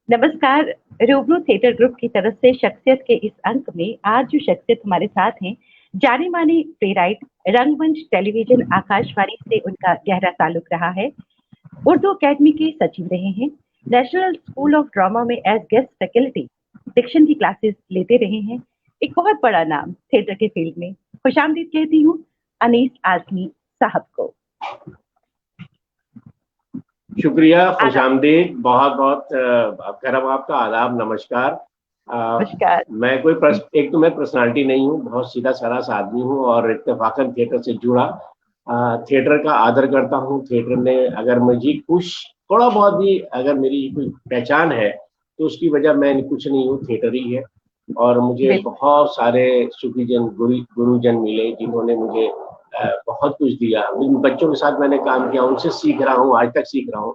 नमस्कार। रूबरू theatre group की तरफ से शख्सियत के इस अंक में आज जो शख्सियत हमारे साथ हैं, जानी मानी प्लेराइट, रंगमंच, टेलीविजन, आकाशवाणी से उनका गहरा ताल्लुक रहा है। उर्दू अकेडमी के सचिव रहे हैं। नेशनल स्कूल ऑफ ड्रामा में एज गेस्ट फैकल्टी डिक्शन की क्लासेस लेते रहे हैं। एक बहुत बड़ा नाम थिएटर के फील्ड में। खुशामदीद कहती हूँ अनीस आजमी साहब को। शुक्रिया, खुशामदीद, बहुत बहुत करम आपका, आदाब, नमस्कार। नमस्कार। मैं कोई एक तो मैं पर्सनालिटी नहीं हूँ, बहुत सीधा सारा सा आदमी हूँ और इत्तेफाकन थिएटर से जुड़ा, थिएटर का आदर करता हूँ। थिएटर ने अगर मुझे कुछ थोड़ा बहुत भी अगर मेरी कोई पहचान है तो उसकी वजह मैं कुछ नहीं हूँ, थिएटर ही है। और मुझे बहुत सारे सूफीजन गुरुजन मिले जिन्होंने मुझे बहुत कुछ दिया। बच्चों के साथ मैंने काम किया, उनसे सीख रहा हूँ, आज तक सीख रहा हूँ।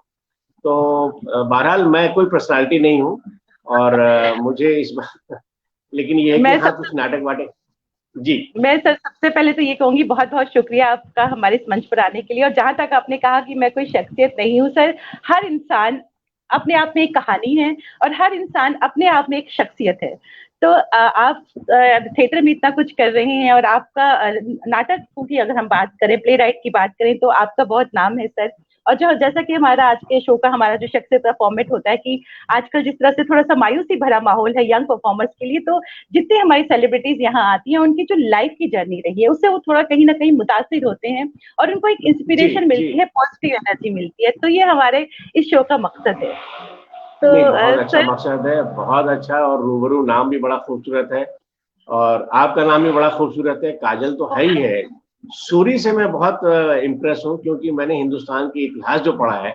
तो बहरहाल मैं कोई पर्सनालिटी नहीं हूँ और मुझे इस बात लेकिन ये है कि हाँ कुछ नाटक वाटक जी। मैं सर सबसे पहले तो ये कहूंगी बहुत बहुत शुक्रिया आपका हमारे इस मंच पर आने के लिए। और जहां तक आपने कहा कि मैं कोई शख्सियत नहीं हूँ, सर हर इंसान अपने आप में एक कहानी है और हर इंसान अपने आप में एक शख्सियत है। तो आप थिएटर में इतना कुछ कर रहे हैं और आपका नाटक की अगर हम बात करें, प्ले राइट की बात करें तो आपका बहुत नाम है सर। और जो जैसा कि हमारा आज के शो का हमारा जो शख्सियत का फॉर्मेट होता है कि आजकल जिस तरह से थोड़ा सा मायूसी भरा माहौल है यंग परफॉर्मर्स के लिए, तो जितनी हमारी सेलिब्रिटीज यहाँ आती हैं उनकी जो लाइफ की जर्नी रही है उससे वो थोड़ा कहीं ना कहीं मुतासिर होते हैं और उनको एक इंस्पिरेशन मिलती है, पॉजिटिव एनर्जी मिलती है। तो ये हमारे इस शो का मकसद है। तो बहुत अच्छा मकसद है, बहुत अच्छा। और रूबरू नाम भी बड़ा खूबसूरत है और आपका नाम भी बड़ा खूबसूरत है। काजल तो है ही है। सूरी से मैं बहुत इम्प्रेस हूँ क्योंकि मैंने हिंदुस्तान के इतिहास जो पढ़ा है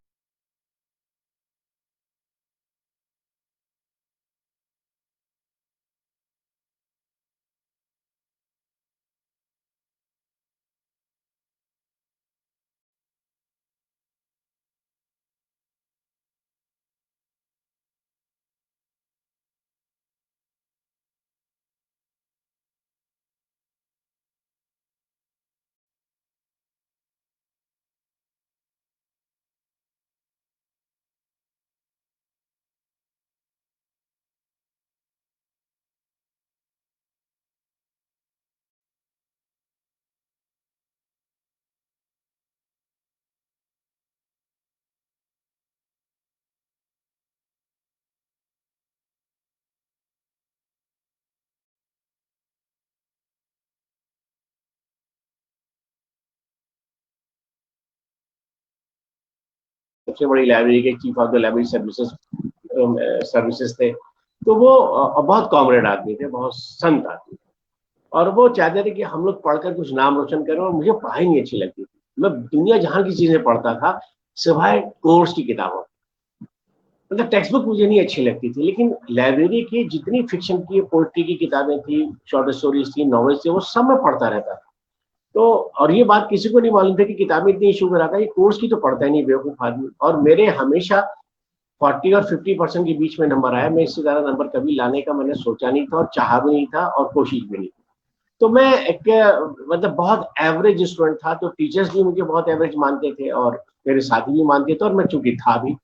सबसे बड़ी लाइब्रेरी के chief of the library services थे। तो वो बहुत कॉमरेड आदमी थे, बहुत संत आदमी थे और वो चाहते थे कि हम लोग पढ़कर कुछ नाम रोशन करें। और मुझे पढ़ाई नहीं अच्छी लगती थी, मैं दुनिया जहां की चीजें पढ़ता था सिवाय कोर्स की किताबों। मतलब टेक्स्ट बुक मुझे नहीं अच्छी लगती थी, लेकिन लाइब्रेरी की जितनी फिक्शन की पोइट्री की किताबें थी, शॉर्ट स्टोरीज थी, नॉवेल्स थे, वो सब मैं पढ़ता रहता था। तो और ये बात किसी को नहीं मालूम था कि किताबें इतनी इशू कराता है, ये कोर्स की तो पढ़ता ही नहीं बेवकूफ आदमी। और मेरे हमेशा 40 और 50% के बीच में नंबर आया। मैं इससे ज्यादा नंबर कभी लाने का मैंने सोचा नहीं था और चाहा भी नहीं था और कोशिश भी नहीं थी। तो मैं एक मतलब बहुत एवरेज स्टूडेंट था। तो टीचर्स भी मुझे बहुत एवरेज मानते थे और मेरे साथी भी मानते थे और मैं चूंकि था भी।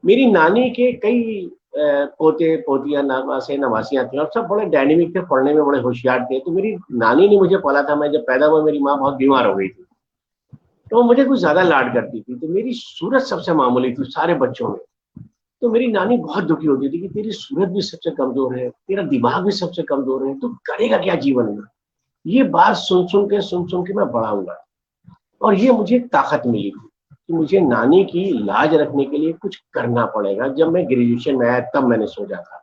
मेरी नानी के कई पोते पोतियां नवासे नवासियां थी और सब बड़े डायनेमिक थे, पढ़ने में बड़े होशियार थे। तो मेरी नानी ने मुझे पाला था। मैं जब पैदा हुआ मेरी माँ बहुत बीमार हो गई थी, तो मुझे कुछ ज्यादा लाड करती थी। तो मेरी सूरत सबसे मामूली थी सारे बच्चों में। तो मेरी नानी बहुत दुखी होती थी कि तेरी सूरत भी सबसे कमजोर है, तेरा दिमाग भी सबसे कमजोर है, तू करेगा क्या जीवन में। ये बात सुन सुन के मैं बड़ा हुआ और ये मुझे एक ताकत मिली थी कि मुझे नानी की लाज रखने के लिए कुछ करना पड़ेगा। जब मैं ग्रेजुएशन में आया तब मैंने सोचा था।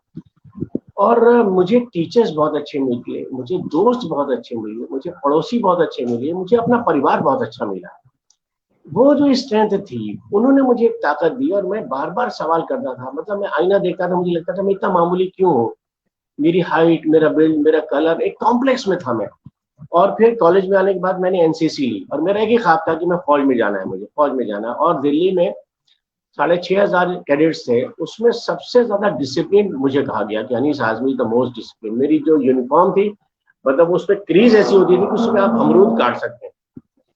और मुझे टीचर्स बहुत अच्छे मिले, मुझे दोस्त बहुत अच्छे मिले, मुझे पड़ोसी बहुत अच्छे मिले, मुझे अपना परिवार बहुत अच्छा मिला। वो जो स्ट्रेंथ थी उन्होंने मुझे एक ताकत दी और मैं बार बार सवाल करता था। मतलब मैं आईना देखता था, मुझे लगता था मैं इतना मामूली क्यों हूँ। मेरी हाइट, मेरा बिल्ड, मेरा कलर, एक कॉम्प्लेक्स में था मैं। और फिर कॉलेज में आने के बाद मैंने एनसीसी ली और मेरा एक ही ख्वाब था कि मैं फौज में जाना है, मुझे फौज में जाना है। और दिल्ली में 6,500 कैडेट्स थे, उसमें सबसे ज्यादा डिसिप्लिन मुझे कहा गया कि Anees Azmi the most discipline. मेरी जो यूनिफॉर्म थी मतलब उसमें क्रीज ऐसी होती थी कि उसमें आप अमरूद काट सकते हैं।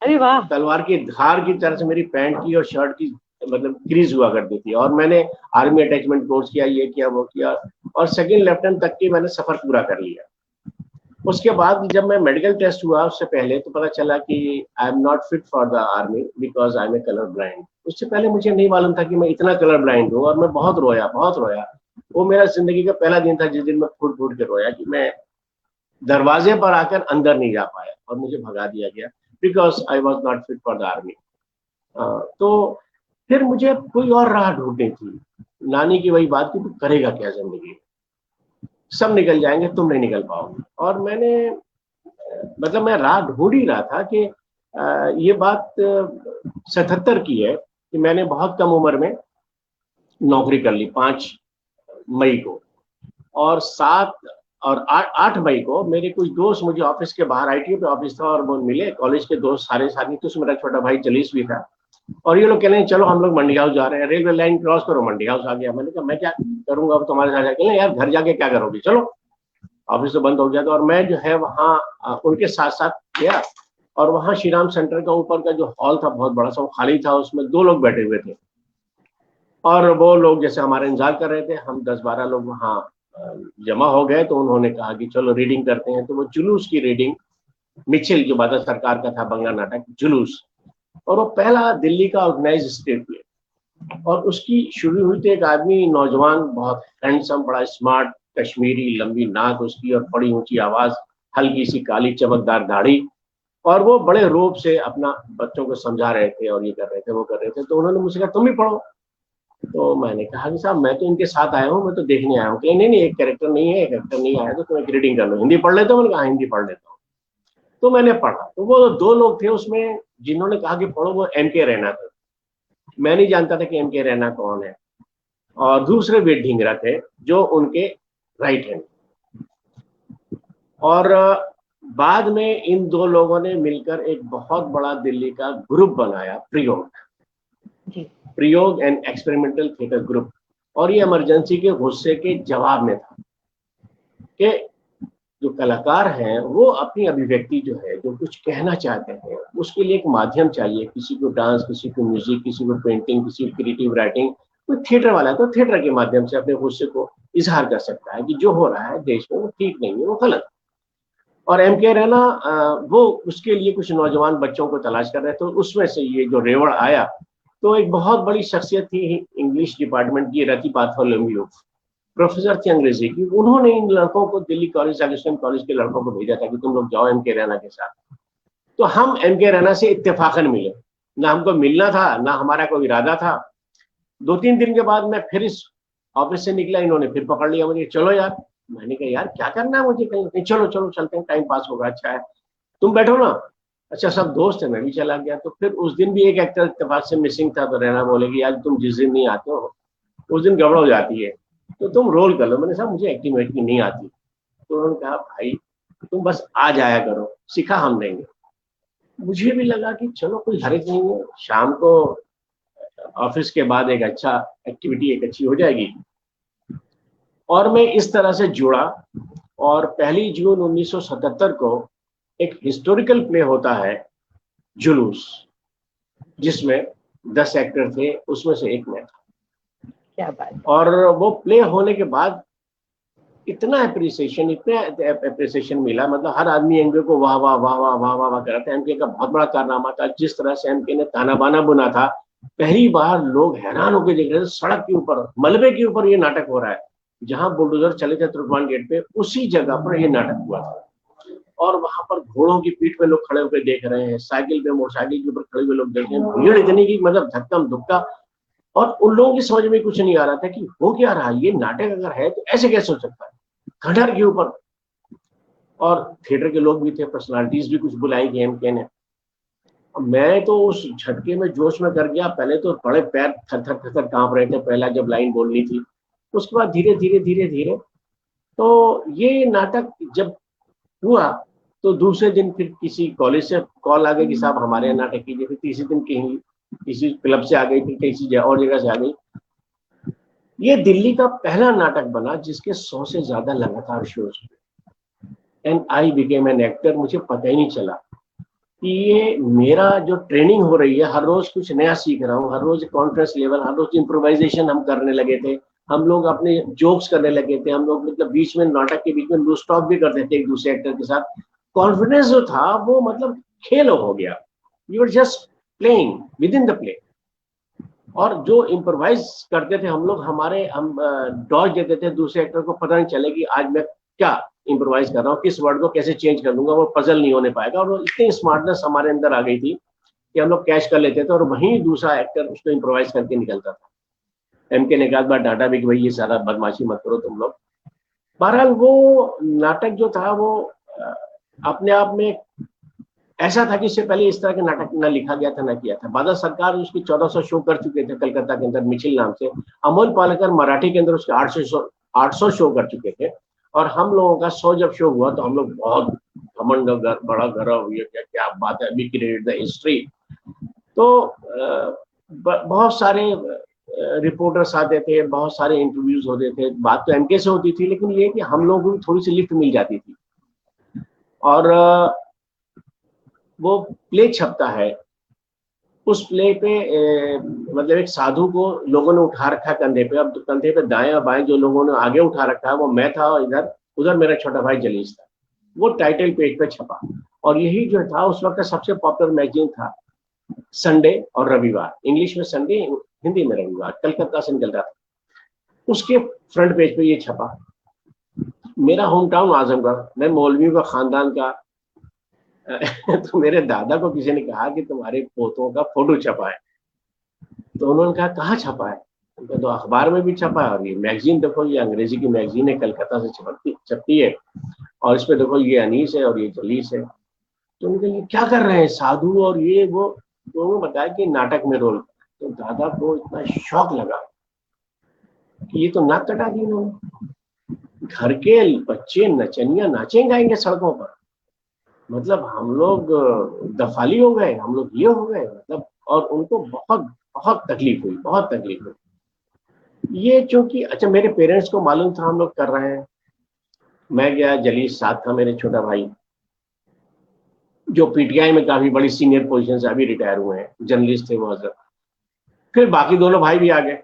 अरे वाह। तलवार की धार की तरह से मेरी पैंट की और शर्ट की मतलब क्रीज हुआ करती थी। और मैंने आर्मी अटैचमेंट कोर्स किया, ये किया वो किया, और सेकंड लेफ्टिनेंट तक की मैंने सफर पूरा कर लिया। उसके बाद जब मैं मेडिकल टेस्ट हुआ उससे पहले, तो पता चला कि I am not fit for the army because I am a colour blind. उससे पहले मुझे नहीं मालूम था कि मैं इतना कलर ब्लाइंड हूँ, और मैं बहुत रोया, बहुत रोया। वो मेरा जिंदगी का पहला दिन था जिस दिन मैं फूट फूट के रोया कि मैं दरवाजे पर आकर अंदर नहीं जा पाया और मुझे भगा दिया गया because I was not fit for the army. तो फिर मुझे कोई और राह ढूंढनी थी। नानी की वही बात कि तू करेगा क्या जिंदगी, सब निकल जाएंगे, तुम नहीं निकल पाओगे। और मैंने मतलब मैं राह ढूंढ ही रहा था कि ये बात 77 की है कि मैंने बहुत कम उम्र में नौकरी कर ली 5 मई को। और 8 मई को मेरे कुछ दोस्त मुझे ऑफिस के बाहर, आईटी पे ऑफिस था, और वो मिले, कॉलेज के दोस्त सारे साथी, तो उसमें मेरा छोटा भाई जलीस भी था। और ये लोग कह रहे हैं चलो हम लोग मंडी हाउस जा रहे हैं, रेलवे लाइन क्रॉस करो, मंडी हाउस आ गया। मैंने कहा मैं क्या करूंगा अब तुम्हारे साथ जाके? यार घर जाके क्या करोगे, चलो, ऑफिस तो बंद हो गया था। और मैं जो है वहाँ उनके साथ साथ गया, और वहाँ श्री राम सेंटर का ऊपर का जो हॉल था बहुत बड़ा सा, वो खाली था, उसमें 2 लोग बैठे हुए थे। और वो लोग जैसे हमारे इंतजार कर रहे थे, हम 10-12 लोग वहाँ जमा हो गए। तो उन्होंने कहा कि चलो रीडिंग करते हैं। तो वो जुलूस की रीडिंग, मिचिल जो भारत सरकार का था बंगला नाटक जुलूस, और वो पहला दिल्ली का ऑर्गेनाइज स्टेट प्ले। और उसकी शुरू हुई थी, एक आदमी नौजवान, बहुत हैंडसम, बड़ा स्मार्ट, कश्मीरी, लंबी नाक उसकी और बड़ी ऊंची आवाज, हल्की सी काली चमकदार दाढ़ी। और वो बड़े रोब से अपना बच्चों को समझा रहे थे, और ये कर रहे थे वो कर रहे थे। तो उन्होंने मुझसे कहा तुम भी पढ़ो। तो मैंने कहा कि साहब मैं तो इनके साथ आया हूँ, मैं तो देखने आया हूँ। कि नहीं नहीं, एक कैरेक्टर नहीं है, एक कैरेक्टर नहीं आया, तो तुम एक रीडिंग कर लो, हिंदी पढ़ लेते हो? मैंने कहा हिंदी पढ़ लेता हूँ। तो मैंने पढ़ा। तो वो 2 लोग थे उसमें जिन्होंने कहा कि पढ़ो, वो एम.के. रैना थे। मैं नहीं जानता था कि एम.के. रैना कौन है। और दूसरे वेद ढींगरा थे जो उनके राइट हैंड। और बाद में इन 2 लोगों ने मिलकर एक बहुत बड़ा दिल्ली का ग्रुप बनाया, प्रयोग, प्रयोग एंड एक्सपेरिमेंटल थिएटर ग्रुप। और ये इमरजेंसी के गुस्से के जवाब में था कि जो कलाकार हैं वो अपनी अभिव्यक्ति जो है, जो कुछ कहना चाहते हैं, उसके लिए एक माध्यम चाहिए। किसी को डांस, किसी को म्यूजिक, किसी को पेंटिंग, किसी को क्रिएटिव राइटिंग। कोई थिएटर वाला है तो थिएटर के माध्यम से अपने गुस्से को इजहार कर सकता है कि जो हो रहा है देश में वो ठीक नहीं है, वो गलत। और एम.के. रैना वो उसके लिए कुछ नौजवान बच्चों को तलाश कर रहे थे। तो उसमें से ये जो रेवड़ आया, तो एक बहुत बड़ी शख्सियत थी इंग्लिश डिपार्टमेंट की, रति बार्थोलोम्यू, प्रोफेसर थी अंग्रेजी की। उन्होंने इन लड़कों को दिल्ली कॉलेज, अगस्टिन कॉलेज के लड़कों को भेजा था कि तुम लोग जाओ एम.के. रैना के साथ। तो हम एम.के. रैना से इत्तेफाकन मिले, ना हमको मिलना था, ना हमारा कोई इरादा था। 2-3 दिन के बाद मैं फिर इस ऑफिस से निकला, इन्होंने फिर पकड़ लिया मुझे, चलो यार। मैंने कहा यार क्या करना है मुझे कहीं? नहीं, चलो चलो चलते हैं, टाइम पास होगा, अच्छा है, तुम बैठो ना। अच्छा, सब दोस्त है, मैं भी चला गया। तो फिर उस दिन भी एक एक्टर इत्तेफाक से मिसिंग था। तो रैना बोले कि यार तुम जिस दिन नहीं आते हो उस दिन गड़बड़ हो जाती है, तो तुम रोल कर लो। मैंने कहा मुझे एक्टिंग वेक्टिंग नहीं आती। तो उन्होंने कहा भाई तुम बस आ जाया करो, सिखा हम देंगे। मुझे भी लगा कि चलो कोई हर्ज नहीं है, शाम को ऑफिस के बाद एक अच्छा एक्टिविटी एक अच्छी हो जाएगी। और मैं इस तरह से जुड़ा। और 1 जून 1977 को एक हिस्टोरिकल प्ले होता है जुलूस, जिसमें 10 एक्टर थे, उसमें से एक मैं था। क्या बात। और वो प्ले होने के बाद इतना अप्रिसिएशन मिला, मतलब हर आदमी एमके को वाह वाह वाह वाह वाह वाह वाह कर रहा था। एमके का बहुत बड़ा कारनामा था, जिस तरह से एमके ने ताना बाना बुना था। पहली बार लोग हैरान होकर देख रहे थे, सड़क के ऊपर, मलबे के ऊपर ये नाटक हो रहा है। जहां बुलडोजर चले थे तुर्कमान गेट पे, उसी जगह पर ये नाटक हुआ था। और वहां पर घोड़ों की पीठ पे लोग खड़े होकर देख रहे हैं, साइकिल पे, मोटरसाइकिल के ऊपर खड़े हुए लोग देख रहे हैं। भीड़ इतनी की मतलब धक्कम धुक्का। और उन लोगों की समझ में कुछ नहीं आ रहा था कि हो क्या रहा है, ये नाटक अगर है तो ऐसे कैसे हो सकता है, खंडहर के ऊपर। और थिएटर के लोग भी थे, पर्सनालिटीज भी कुछ बुलाई गई एमके ने। मैं तो उस झटके में जोश में कर गया। पहले तो बड़े पैर थर थर थर थर कांप रहे थे, पहला जब लाइन बोलनी थी। उसके बाद धीरे धीरे धीरे धीरे तो ये नाटक जब हुआ, तो दूसरे दिन फिर किसी कॉलेज से कॉल आ गई कि साहब हमारे यहाँ नाटक कीजिए। फिर तीसरे दिन कहीं किसी क्लब से आ गई, फिर किसी और जगह से आ गई। ये दिल्ली का पहला नाटक बना जिसके 100 से ज्यादा लगातार शोज हुए। And I became an actor. मुझे पता ही नहीं चला कि ये मेरा जो ट्रेनिंग हो रही है, हर रोज कुछ नया सीख रहा हूँ, हर रोज कॉन्फ्रेंस लेवल, हर रोज इम्प्रोवाइजेशन हम करने लगे थे, हम लोग अपने जोक्स करने लगे थे, हम लोग मतलब बीच में नाटक के बीच में लूज टॉक भी करते थे एक दूसरे एक्टर के साथ। कॉन्फिडेंस जो था वो मतलब खेल हो गया, we were just playing with in the play. और जो इम्प्रोवाइज करते थे हम लोग, हम डॉज देते थे दूसरे एक्टर को, पता नहीं चले कि आज मैं क्या इम्प्रोवाइज कर रहा हूँ, किस वर्ड को कैसे चेंज कर दूंगा, वो पजल नहीं होने पाएगा। और इतनी स्मार्टनेस हमारे अंदर आ गई थी कि हम लोग कैच कर लेते थे और वहीं दूसरा एक्टर उसको इम्प्रोवाइज करके निकलता था। एमके ने एक आध बार डांटा भी कि भाई ये सारा बदमाशी मत करो तुम लोग। बहरहाल वो नाटक जो था वो अपने आप में ऐसा था कि इससे पहले इस तरह के नाटक न लिखा गया था, न किया था। बादल सरकार उसकी 1400 शो कर चुके थे कलकत्ता के अंदर मिचिल नाम से। अमोल पालेकर मराठी के अंदर उसके 800 शो कर चुके थे। और हम लोगों का 100 जब शो हुआ तो हम लोग बहुत घमंड, बड़ा गर्व, ये क्या क्या बात है, वी क्रिएटेड द हिस्ट्री। तो बहुत सारे रिपोर्टर्स आते थे, बहुत सारे इंटरव्यूज होते थे। बात तो एमके से होती थी, लेकिन ये कि हम लोगों को थोड़ी सी लिफ्ट मिल जाती थी। और वो प्ले छपता है, उस प्ले पे मतलब एक साधु को लोगों ने उठा रखा कंधे पे। अब कंधे पे दाएं और बाएं जो लोगों ने आगे उठा रखा है वो मैं था, और इधर उधर मेरा छोटा भाई जलीस था। वो टाइटल पेज पे छपा। और यही जो था उस वक्त सबसे पॉपुलर मैगजीन था, संडे और रविवार। इंग्लिश में संडे, हिंदी में रविवार, कलकत्ता से निकल रहा था। उसके फ्रंट पेज पे ये छपा। मेरा होम टाउन आजमगढ़, मैं मौलवियों का खानदान का तो मेरे दादा को किसी ने कहा कि तुम्हारे पोतों का फोटो छपा है। तो उन्होंने कहा कहाँ छपा है? तो अखबार में भी छपा है, और ये मैगजीन देखो, ये अंग्रेजी की मैगजीन है, कलकत्ता से छपती है, और इस पे देखो ये अनीस है और ये जलीस है। तो उनके लिए क्या कर रहे हैं साधु और ये वो? तो उन्होंने बताया कि नाटक में रोल। तो दादा को इतना शौक लगा कि ये तो नाक कटा दी इन्होंने, घर के बच्चे नचनिया नाचे गाएंगे सड़कों पर, मतलब हम लोग दफाली हो गए, हम लोग ये हो गए मतलब। और उनको बहुत बहुत तकलीफ हुई, बहुत तकलीफ हुई। ये चूंकि अच्छा मेरे पेरेंट्स को मालूम था हम लोग कर रहे हैं। मैं गया, जलीस साथ था, मेरे छोटा भाई जो पीटीआई में काफी बड़ी सीनियर पोजीशन से अभी रिटायर हुए हैं, जर्नलिस्ट थे वो हजरत। फिर बाकी दोनों भाई भी आ गए,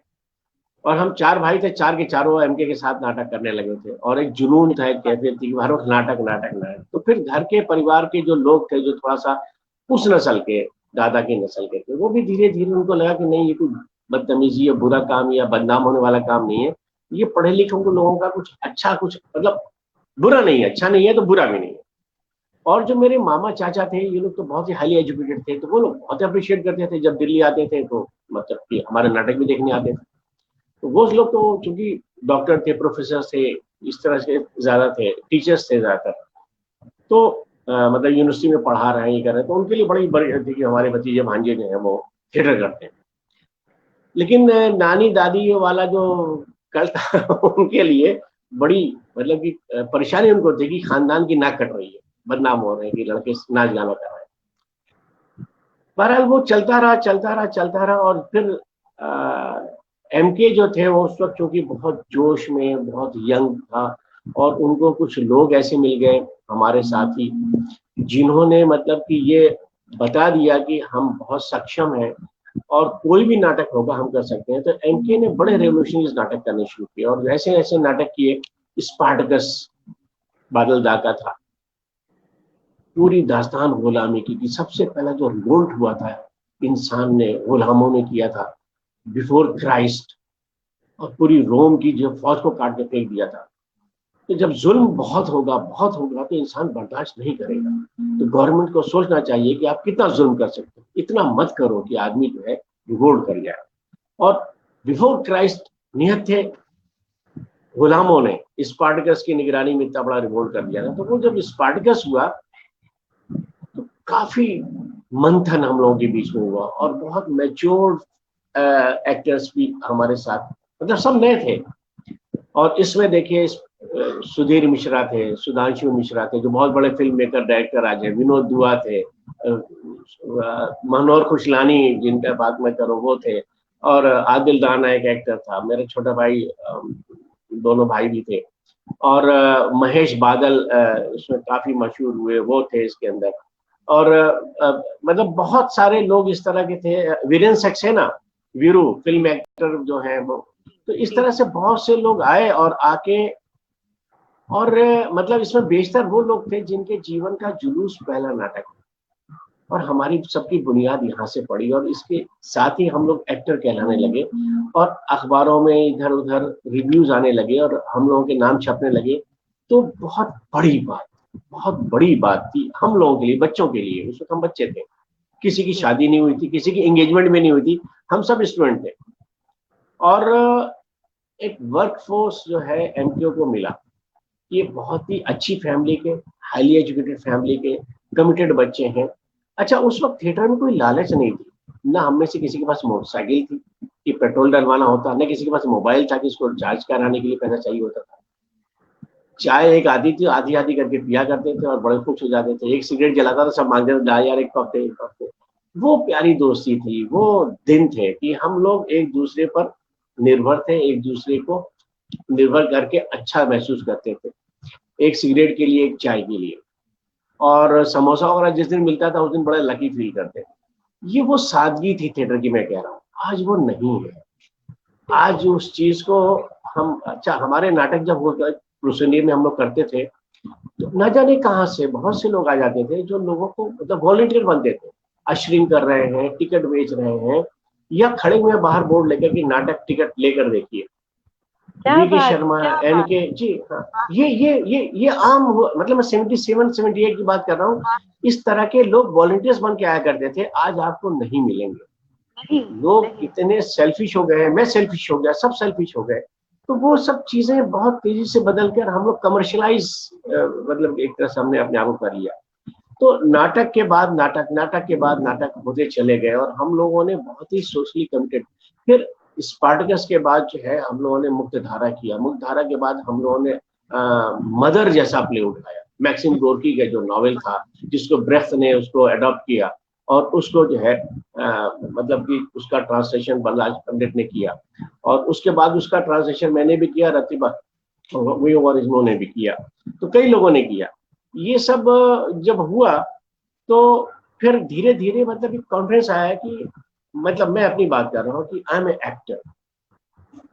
और हम 4 भाई थे, 4 के चारों एमके के साथ नाटक करने लगे थे। और एक जुनून था, एक कैफियत थी कि हर वक्त नाटक नाटक नाटक। तो फिर घर के परिवार के जो लोग थे, जो थोड़ा सा उस नस्ल के, दादा की नस्ल के थे, वो भी धीरे धीरे उनको लगा कि नहीं, ये कोई बदतमीजी या बुरा काम या बदनाम होने वाला काम नहीं है। ये पढ़े लिखे लोगों का कुछ अच्छा, कुछ मतलब बुरा नहीं है, अच्छा नहीं है तो बुरा भी नहीं है। और जो मेरे मामा चाचा थे, ये लोग तो बहुत ही हाईली एजुकेटेड थे, तो वो लोग बहुत अप्रिशिएट करते थे जब दिल्ली आते थे, तो मतलब कि हमारे नाटक भी देखने आते थे। तो वो लोग तो चूंकि डॉक्टर थे, प्रोफेसर थे, इस तरह से ज्यादा थे, टीचर्स थे ज्यादातर, तो मतलब यूनिवर्सिटी में पढ़ा रहे हैं, ये कर रहे हैं, तो उनके लिए बड़ी बड़ी थी कि हमारे भतीजे भांजे जो है वो थिएटर करते हैं। लेकिन नानी दादी वाला जो कल था उनके लिए बड़ी मतलब कि परेशानी उनको थी कि खानदान की नाक कट रही है, बदनाम हो रहे हैं कि लड़के नाच गाना कर रहे हैं। बहरहाल वो चलता रहा चलता रहा चलता रहा। और फिर एमके जो थे वो उस वक्त चूंकि बहुत जोश में, बहुत यंग था, और उनको कुछ लोग ऐसे मिल गए हमारे साथी जिन्होंने मतलब कि ये बता दिया कि हम बहुत सक्षम हैं और कोई भी नाटक होगा हम कर सकते हैं। तो एमके ने बड़े रेवोल्यूशनरी नाटक करने शुरू किए, और ऐसे ऐसे नाटक किए। स्पार्टकस बादल दा का था, पूरी दास्तान गुलामी की, सबसे पहला जो रिवोल्ट हुआ था इंसान ने, गुलामों ने किया था बिफोर क्राइस्ट, और पूरी रोम की जो फौज को काट के फेंक दिया था। तो जब जुल्म बहुत होगा तो इंसान बर्दाश्त नहीं करेगा। तो गवर्नमेंट को सोचना चाहिए कि आप कितना जुल्म कर सकते हो, इतना मत करो कि आदमी जो है रिवोल्ट कर जाए। और बिफोर क्राइस्ट निहत थे गुलामों ने स्पार्टकस की निगरानी में इतना बड़ा रिवोल्ट कर दिया था। तो वो जब स्पार्टकस हुआ तो काफी मंथन हम लोगों के बीच में हुआ, और बहुत मैच्योर एक्टर्स भी हमारे साथ, मतलब सब नए थे। और इसमें देखिए सुधीर मिश्रा थे, सुधांशु मिश्रा थे जो बहुत बड़े फिल्म मेकर डायरेक्टर आज हैं, विनोद दुआ थे, मनोहर खुशलानी जिनका बात मैं करूँ वो थे, और आदिल राणा एक एक्टर था, मेरा छोटा भाई, दोनों भाई भी थे, और महेश बादल इसमें काफी मशहूर हुए, वो थे इसके अंदर। और मतलब बहुत सारे लोग इस तरह के थे। वीरेंद्र सक्सेना, वीरू फिल्म एक्टर जो है वो, तो इस तरह से बहुत से लोग आए और आके, और मतलब इसमें बेशतर वो लोग थे जिनके जीवन का जुलूस पहला नाटक, और हमारी सबकी बुनियाद यहाँ से पड़ी, और इसके साथ ही हम लोग एक्टर कहलाने लगे और अखबारों में इधर उधर रिव्यूज आने लगे और हम लोगों के नाम छपने लगे। तो बहुत बड़ी बात थी हम लोगों के लिए, बच्चों के लिए। उस वक्त हम बच्चे थे, किसी की शादी नहीं हुई थी, किसी की एंगेजमेंट में नहीं हुई थी, हम सब स्टूडेंट थे। और एक वर्क फोर्स जो है एमपीओ को मिला, ये बहुत ही अच्छी फैमिली के, हाईली एजुकेटेड फैमिली के कमिटेड बच्चे हैं। अच्छा, उस वक्त थिएटर में कोई लालच नहीं थी, ना हम में से किसी के पास मोटरसाइकिल थी कि पेट्रोल डलवाना होता, ना किसी के पास मोबाइल था कि इसको चार्ज कराने के लिए पैसा चाहिए होता था। चाय एक आधी थी, आधी आधी करके पिया करते थे और बड़े खुश हो जाते थे। एक सिगरेट जलाता था, सब मांगते थे, ला यार एक कप दे, एक कप दे। वो प्यारी दोस्ती थी, वो दिन थे कि हम लोग एक दूसरे पर निर्भर थे, एक दूसरे को निर्भर करके अच्छा महसूस करते थे, एक सिगरेट के लिए, एक चाय के लिए। और समोसा वगैरह जिस दिन मिलता था उस दिन बड़ा लकी फील करते थे। ये वो सादगी थी थिएटर की, मैं कह रहा हूँ, आज वो नहीं है। आज उस चीज को हम, अच्छा हमारे नाटक जब होता प्रोसेनियर में हम लोग करते थे, तो न जाने कहाँ से बहुत से लोग आ जाते थे जो लोगों को मतलब वॉलंटियर बनते थे, अशरिंग कर रहे हैं, टिकट बेच रहे हैं, या खड़े हुए बाहर बोर्ड लेकर कि नाटक टिकट लेकर देखिए। क्या वी के बात, शर्मा, क्या एन बात। के जी, हाँ, ये आम मतलब मैं 77 78 की बात कर रहा हूँ। इस तरह के लोग वॉलंटियर्स बन के आया करते थे, आज आपको नहीं मिलेंगे। नहीं, लोग नहीं। इतने सेल्फिश हो गए हैं, मैं सेल्फिश हो गया, सब सेल्फिश हो गए। तो वो सब चीजें बहुत तेजी से बदल कर हम लोग कमर्शलाइज, मतलब एक तरह से हमने अपने आप को कर लिया। तो नाटक के बाद नाटक, नाटक के बाद नाटक होते चले गए, और हम लोगों ने बहुत ही सोशली कमिटेड। फिर स्पार्टकस के बाद जो है हम लोगों ने मुक्तधारा किया, मुक्तधारा के बाद हम लोगों ने मदर जैसा प्ले उठाया, मैक्सिम गोर्की का जो नॉवेल था, जिसको ब्रेख्त ने उसको अडॉप्ट किया और उसको जो है मतलब कि उसका ट्रांसलेशन बलराज पंडित ने किया, और उसके बाद उसका ट्रांसलेशन मैंने भी किया, रतिबा ओरिजिनो ने भी किया, तो कई लोगों ने किया। ये सब जब हुआ तो फिर धीरे धीरे मतलब एक कॉन्फिडेंस आया कि, मतलब मैं अपनी बात कर रहा हूँ कि आई एम ए एक्टर,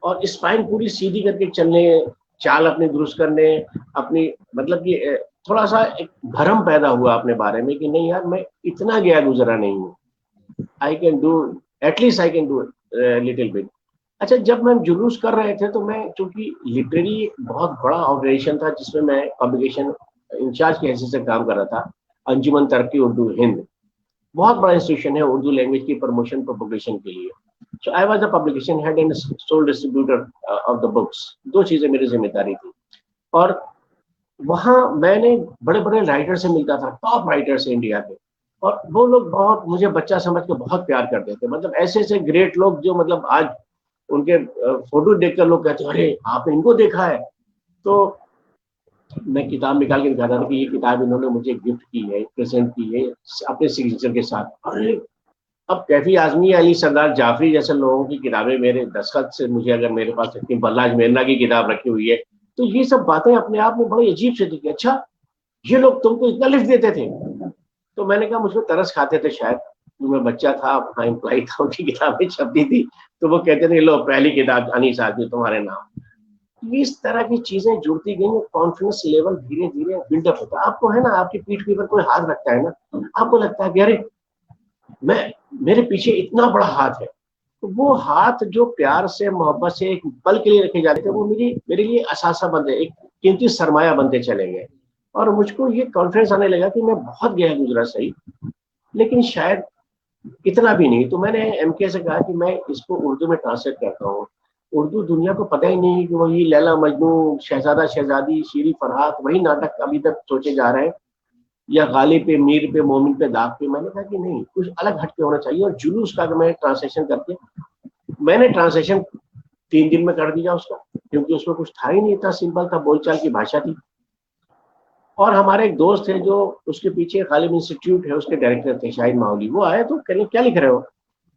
और स्पाइन पूरी सीधी करके चलने, चाल अपने दुरुस्त करने, अपनी मतलब कि थोड़ा सा एक भरम पैदा हुआ अपने बारे में कि नहीं यार, मैं इतना गया गुजरा नहीं हूँ, I can do, at least I can do little bit. अच्छा, जब मैं जुलूस कर रहे थे तो मैं, चूंकि लिटरेरी बहुत बड़ा ऑर्गेनाइजेशन था जिसमें मैं पब्लिकेशन इंचार्ज की हैसियत से काम कर रहा था, अंजुमन तरक्की उर्दू हिंद, बहुत बड़ा इंस्टीट्यूशन है उर्दू लैंग्वेज की प्रमोशन प्रोपगेशन के लिए। So I was the publication head and sole distributor of the books. दो चीजें मेरी जिम्मेदारी थी, और वहाँ मैंने बड़े बड़े राइटर से मिलता था, टॉप राइटर से इंडिया के, और वो लोग बहुत मुझे बच्चा समझ के बहुत प्यार करते थे। मतलब ऐसे ऐसे ग्रेट लोग जो मतलब आज उनके फोटो देखकर लोग कहते हैं अरे आपने इनको देखा है। तो मैं किताब निकाल के दिखाता था कि ये किताब इन्होंने मुझे गिफ्ट की है, प्रेजेंट की है अपने सिग्नेचर के साथ। अरे अब कैफी आजमी, अली सरदार जाफरी जैसे लोगों की किताबें मेरे दस्तखत से, मुझे अगर मेरे पास इतनी बल्लाज मेहना की किताब रखी हुई है, तो ये सब बातें अपने आप में बड़ी अजीब से थी। अच्छा, ये लोग तुमको इतना लिख देते थे। तो मैंने कहा मुझको तरस खाते थे शायद, मैं बच्चा था, वहाँ एम्प्लॉय था, उनकी किताबें छपती थी, तो वो कहते थे लो पहली किताब अनीस आजमी तुम्हारे नाम। इस तरह की चीजें जुड़ती गई, कॉन्फिडेंस लेवल धीरे धीरे बिल्डअप होता है। आपको है ना, आपकी पीठ के ऊपर कोई हाथ रखता है ना, आपको लगता है कि अरे मैं, मेरे पीछे इतना बड़ा हाथ है। तो वो हाथ जो प्यार से मोहब्बत से एक पल के लिए रखे जाते थे, वो मेरे लिए असासा बनते, एक कीमती सरमाया बनते चले गए। और मुझको ये कॉन्फिडेंस आने लगा कि मैं बहुत गया गुजरा सही, लेकिन शायद इतना भी नहीं। तो मैंने एमके से कहा कि मैं इसको उर्दू में ट्रांसलेट करता हूँ। उर्दू दुनिया को पता ही नहीं कि वही लैला मजनू, शहजादा शहजादी, शीरी फरहाद, वही नाटक अभी तक सोचे जा रहे हैं, या गालिब पे, मीर पे, मोमिन पे, दाग पे। मैंने कहा कि नहीं, कुछ अलग हटके होना चाहिए। और जुलूस का मैं ट्रांसलेशन करके, मैंने ट्रांसलेशन 3 दिन में कर दिया उसका, क्योंकि उसमें कुछ था ही नहीं, इतना सिंपल था, बोलचाल की भाषा थी। और हमारे एक दोस्त थे जो उसके पीछे गालिब इंस्टीट्यूट है, उसके डायरेक्टर थे शाहिद माहौली, वो आए तो कहने क्या लिख रहे हो।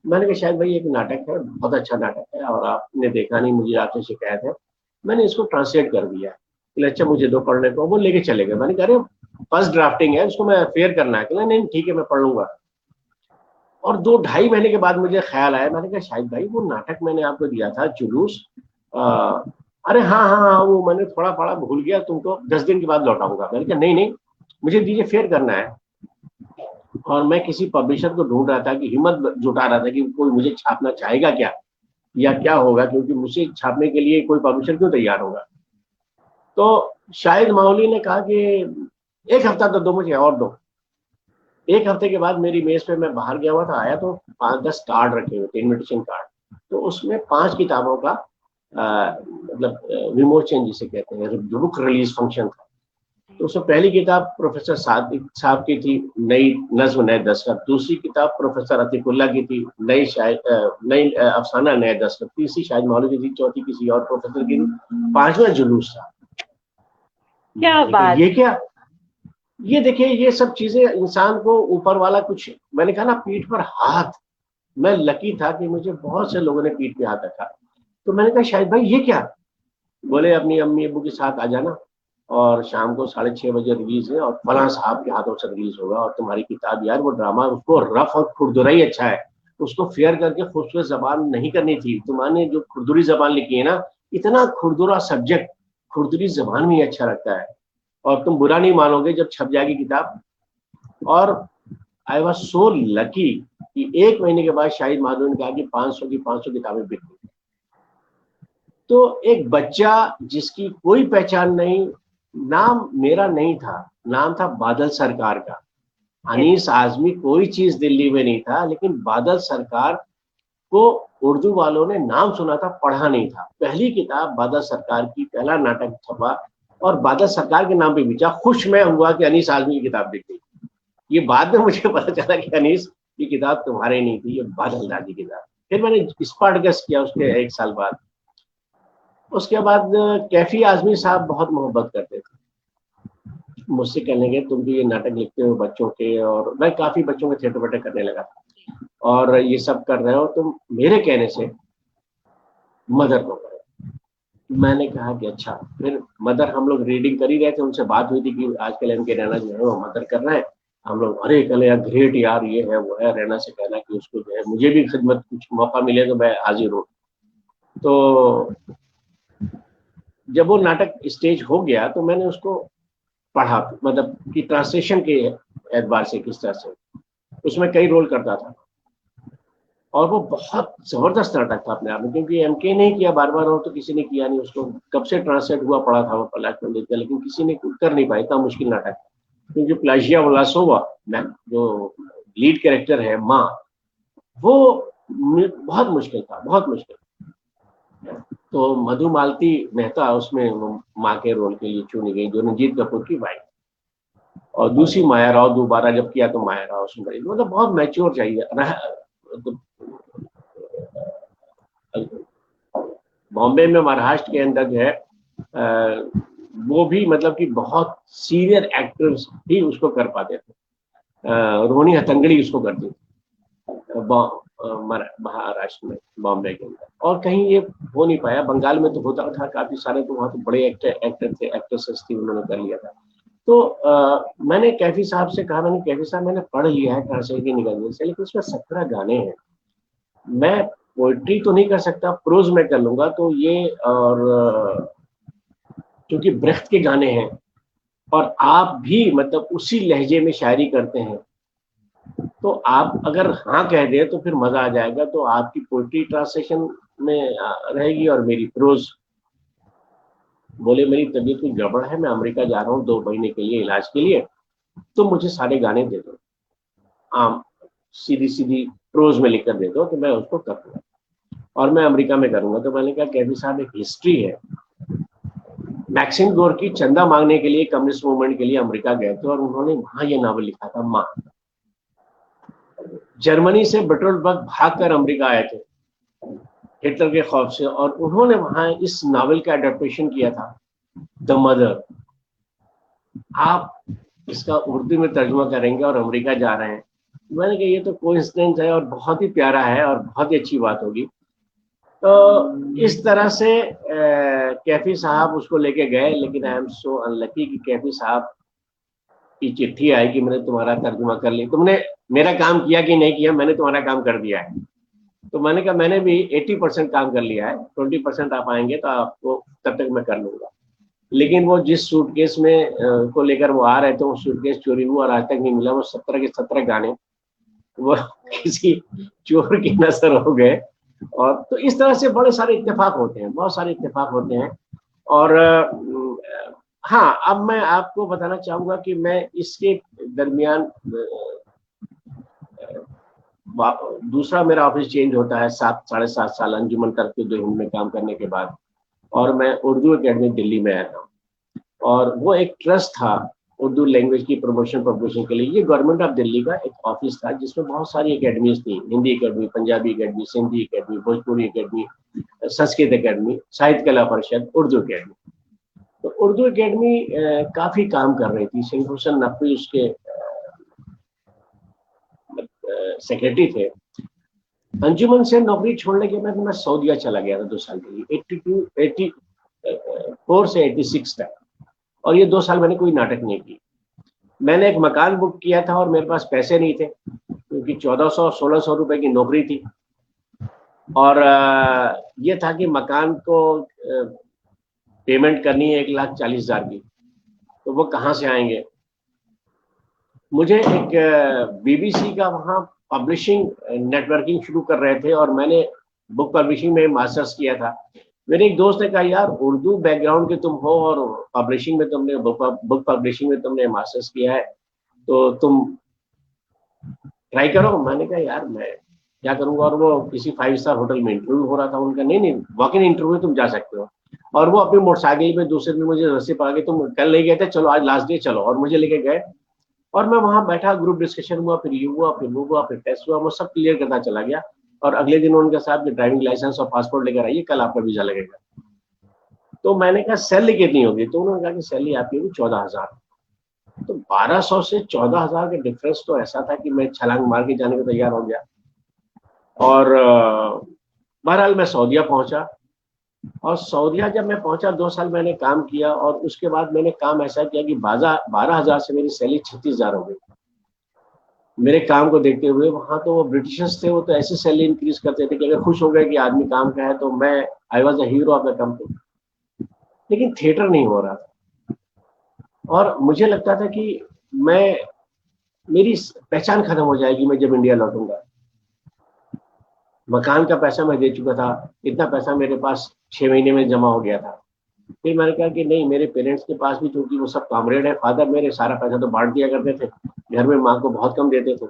मैंने कहा शायद भाई एक नाटक है, बहुत अच्छा नाटक है, और आपने देखा नहीं, मुझे आपसे शिकायत है, मैंने इसको ट्रांसलेट कर दिया। अच्छा मुझे दो पढ़ने को, वो लेके चले गए। मैंने कहा अरे फर्स्ट ड्राफ्टिंग है, उसको मैं फेयर करना है। कहला नहीं ठीक है मैं पढ़ लूंगा। और 2-2.5 महीने के बाद मुझे ख्याल आया, मैंने कहा शाहिद भाई वो नाटक मैंने आपको दिया था जुलूस, अरे हाँ हाँ हाँ वो मैंने थोड़ा पढ़ा भूल गया, तुमको 10 दिन के बाद लौटाऊंगा। मैंने कहा नहीं नहीं मुझे दीजिए, फेयर करना है। और मैं किसी पब्लिशर को ढूंढ रहा था कि हिम्मत जुटा रहा था कि कोई मुझे छापना चाहेगा क्या या क्या होगा, क्योंकि मुझे छापने के लिए कोई पब्लिशर क्यों तैयार होगा। तो शाहिद माहौली ने कहा कि 1 हफ्ता तो दो मुझे और दो। 1 हफ्ते के बाद मेरी मेज पे, मैं बाहर गया हुआ था, आया तो 5-10 कार्ड रखे हुए थे, इन्विटेशन कार्ड। तो उसमें 5 किताबों का मतलब विमोचन जिसे कहते हैं, बुक रिलीज फंक्शन था। तो उसमें पहली किताब प्रोफेसर सादिक साहब की थी, नई नज्म नए दस्तखत। दूसरी किताब प्रोफेसर अतीकुल्ला की थी, नई अफसाना नए दस्तखत। तीसरी शाहिद माहौली की थी, चौथी किसी और प्रोफेसर की थी, 5वां जुलूस था। क्या बात। ये क्या, ये देखिए ये सब चीजें इंसान को ऊपर वाला कुछ, मैंने कहा ना पीठ पर हाथ, मैं लकी था कि मुझे बहुत से लोगों ने पीठ पे हाथ रखा। तो मैंने कहा शाहिद भाई ये क्या, बोले अपनी अम्मी अब्बू के साथ आ जाना और शाम को 6:30 बजे रिलीज है और फलां साहब के हाथों से रिलीज होगा, और तुम्हारी किताब यार वो ड्रामा उसको रफ और खुरदुरा ही अच्छा है, उसको फेयर करके खूबसूरत जबान नहीं करनी थी, तुम्हारे जो खुरदुरी जबान लिखी है ना, इतना खुरदुरा सब्जेक्ट खुरदुरी जबान में ही अच्छा लगता है, और तुम बुरा नहीं मानोगे जब छप जाएगी किताब। और आई वॉज सो लकी कि 1 महीने के बाद शाहिद माधवन ने कहा कि 500 की 500 किताबें बिक गई। तो एक बच्चा जिसकी कोई पहचान नहीं, नाम मेरा नहीं था, नाम था बादल सरकार का। अनीस आजमी कोई चीज दिल्ली में नहीं था, लेकिन बादल सरकार को उर्दू वालों ने नाम सुना था, पढ़ा नहीं था। पहली किताब बादल सरकार की, पहला नाटक छपा और बादल सरकार के नाम पे बेचा। खुश मैं हुआ कि अनीस आजमी की किताब बिक गई। ये बाद में मुझे पता चला कि अनीस की किताब तुम्हारे नहीं थी, ये बादल दादी की किताब। फिर मैंने स्पार्टकस किया उसके 1 साल बाद। उसके बाद कैफी आजमी साहब बहुत मोहब्बत करते थे मुझसे, कहने लगे तुम भी ये नाटक लिखते हो बच्चों के, और मैं काफी बच्चों के थिएटर वेटर करने लगा था, और ये सब कर रहे हो तुम, मेरे कहने से मदर को करो। मैंने कहा कि अच्छा। फिर मदर, हम लोग रीडिंग कर ही रहे थे, उनसे बात हुई थी कि आजकल एम के रैना जो है वो मदर कर रहे हैं। हम लोग अरे कल यार ग्रेट यार ये है वो है, रैना से कहना कि उसको जो है मुझे भी खिदमत कुछ मौका मिले तो मैं हाजिर हूँ। तो जब वो नाटक स्टेज हो गया तो मैंने उसको पढ़ा, मतलब कि ट्रांसलेशन के एतबार से किस तरह से उसमें कई रोल करता था, और वो बहुत जबरदस्त नाटक था अपने आप में, क्योंकि एमके नहीं किया बार बार, और तो किसी ने किया नहीं उसको, कब से ट्रांसलेट हुआ पड़ा था वो पलाश पंडित का, लेकिन किसी ने कर नहीं पाया, इतना मुश्किल नाटक। क्योंकि प्लाजिया वलासोवा जो लीड कैरेक्टर है माँ, वो बहुत मुश्किल था, बहुत मुश्किल। तो मधु मालती मेहता उसमें माँ के रोल के लिए चुनी गई, जो रंजीत कपूर की वाइफ। और दूसरी माया राव, दोबारा जब किया तो माया राव उसमें, मतलब बहुत मैच्योर चाहिए। बॉम्बे में महाराष्ट्र के अंदर जो है वो भी मतलब कि बहुत सीनियर एक्टर्स ही उसको कर पाते थे। रोहिणी हथंगड़ी उसको करती थी महाराष्ट्र में, बॉम्बे के अंदर, और कहीं ये हो नहीं पाया। बंगाल में तो होता था काफी सारे, तो वहाँ तो बड़े एक्टर थे, एक्ट्रेसेस थी, उन्होंने कर लिया था। तो मैंने कैफी साहब से कहा, मैंने कैफी साहब मैंने पढ़ लिया है ट्रांसलेट की निकलने से, लेकिन उसमें 17 गाने हैं, मैं पोइट्री तो नहीं कर सकता, प्रोज में कर लूंगा। तो ये, और क्योंकि ब्रेख्त के गाने हैं और आप भी मतलब उसी लहजे में शायरी करते हैं, तो आप अगर हाँ कह दे तो फिर मजा आ जाएगा। तो आपकी पोइट्री ट्रांसलेशन में रहेगी और मेरी प्रोज। बोले मेरी तबीयत कुछ गड़बड़ है, मैं अमेरिका जा रहा हूँ 2 महीने के लिए इलाज के लिए, तो मुझे सारे गाने दे दो, आम सीधी सीधी प्रोज में लिखकर दे दो, तो मैं उसको कर दूंगा और मैं अमेरिका में करूंगा। तो मैंने कहा कैफी साहब एक हिस्ट्री है, मैक्सिम गोर्की चंदा मांगने के लिए कम्युनिस्ट मूवमेंट के लिए अमेरिका गए थे, और उन्होंने वहां ये नावल लिखा था माँ। जर्मनी से बटोलबर्ग भागकर अमेरिका आए थे हिटलर के खौफ से, और उन्होंने वहां इस नावल का एडेप्टेशन किया था, द मदर। आप इसका उर्दू में तर्जुमा करेंगे और अमेरिका जा रहे हैं। मैंने कहा ये तो कोइंसिडेंस है और बहुत ही प्यारा है और बहुत ही अच्छी बात होगी। तो इस तरह से कैफी साहब उसको लेके गए, लेकिन आई एम सो अनलकी कि कैफी साहब की चिट्ठी आई कि मैंने तुम्हारा तर्जुमा कर लिया, तुमने मेरा काम किया कि नहीं किया, मैंने तुम्हारा काम कर दिया है। तो मैंने कहा मैंने भी 80% काम कर लिया है, 20% आप आएंगे तो आपको तब तक मैं कर लूंगा। लेकिन वो जिस सूटकेस में को लेकर वो आ रहे थे, वो सूटकेस चोरी हुआ और आज तक नहीं मिला। वो 17 के 17 गाने वो किसी चोर की नजर हो गए। और तो इस तरह से बड़े सारे इत्तेफाक होते हैं, बहुत सारे इत्तेफाक होते हैं। और हाँ, अब मैं आपको बताना चाहूंगा कि मैं इसके दरमियान दूसरा मेरा ऑफिस चेंज होता है 7 साढ़े 7 साल अंजुमन तरक्की हिंद में काम करने के बाद, और मैं उर्दू एकेडमी दिल्ली में आता हूँ। और वो एक ट्रस्ट था उर्दू लैंग्वेज की प्रमोशन के लिए। ये गवर्नमेंट ऑफ दिल्ली का एक ऑफिस था जिसमें बहुत सारी एकेडमीज थी, Hindi academy, Punjabi academy, Sindhi academy, Bhojpuri academy, Sanskrit academy, साहित्य कला परिषद, उर्दू एकेडमी। तो उर्दू एकेडमी काफी काम कर रही थी। शरीफ हुसैन नकवी उसके सेक्रेटरी थे। अंजुमन से नौकरी छोड़ने के बाद मैं सऊदीया चला गया था 2 साल के लिए, 84 से 86 तक। और ये 2 साल मैंने कोई नाटक नहीं की। मैंने एक मकान बुक किया था और मेरे पास पैसे नहीं थे क्योंकि 1400-1600 रुपए की नौकरी थी। और ये था कि मकान को पेमेंट करनी है 1,40,000 की, तो वो कहाँ से आएंगे। मुझे एक बीबीसी का वहाँ पब्लिशिंग नेटवर्किंग शुरू कर रहे थे और मैंने बुक पब्लिशिंग में मास्टर्स किया था। मेरे एक दोस्त ने कहा यार उर्दू बैकग्राउंड के तुम हो और पब्लिशिंग में तुमने बुक पब्लिशिंग में तुमने मास्टर्स किया है, तो तुम ट्राई करो। मैंने कहा यार मैं क्या करूंगा। और वो किसी 5 स्टार होटल में इंटरव्यू हो रहा था उनका। नहीं, वॉक इन इंटरव्यू तुम जा सकते हो। और वो अपनी मोटरसाइकिल पे दूसरे दिन मुझे रस्सी पकड़ के, तुम कल ले गए थे, चलो आज लास्ट डे चलो, और मुझे लेके गए। और मैं वहां बैठा, ग्रुप डिस्कशन हुआ, फिर ये हुआ, फिर वो हुआ, फिर टेस्ट हुआ, वो सब क्लियर करता चला गया। और अगले दिन उनके साथ ड्राइविंग लाइसेंस और पासपोर्ट लेकर आइए, कल आपका वीजा लगेगा। तो मैंने कहा सैलरी कितनी होगी, तो उन्होंने कहा कि सैलरी आपकी होगी 14,000। तो 1200 से 14,000 का डिफरेंस तो ऐसा था कि मैं छलांग मार के जाने को तैयार हो गया। और बहरहाल मैं सऊदीया पहुंचा। और सऊदीया जब मैं पहुंचा 2 साल मैंने काम किया। और उसके बाद मैंने काम ऐसा किया कि 12,000 से मेरी सैलरी 36,000 हो गई मेरे काम को देखते हुए। वहां तो वो ब्रिटिशर्स थे, वो तो ऐसे सैलरी इंक्रीज करते थे कि अगर खुश हो गए कि आदमी काम का है तो मैं I was a hero of the company. लेकिन थिएटर नहीं हो रहा था और मुझे लगता था कि मेरी पहचान खत्म हो जाएगी मैं जब इंडिया लौटूंगा। मकान का पैसा मैं दे चुका था, इतना पैसा मेरे पास 6 महीने में जमा हो गया था। फिर मैंने कहा कि नहीं, मेरे पेरेंट्स के पास भी, क्योंकि वो सब कॉमरेड है, फादर मेरे सारा पैसा तो बांट दिया करते थे, घर में माँ को बहुत कम देते थे।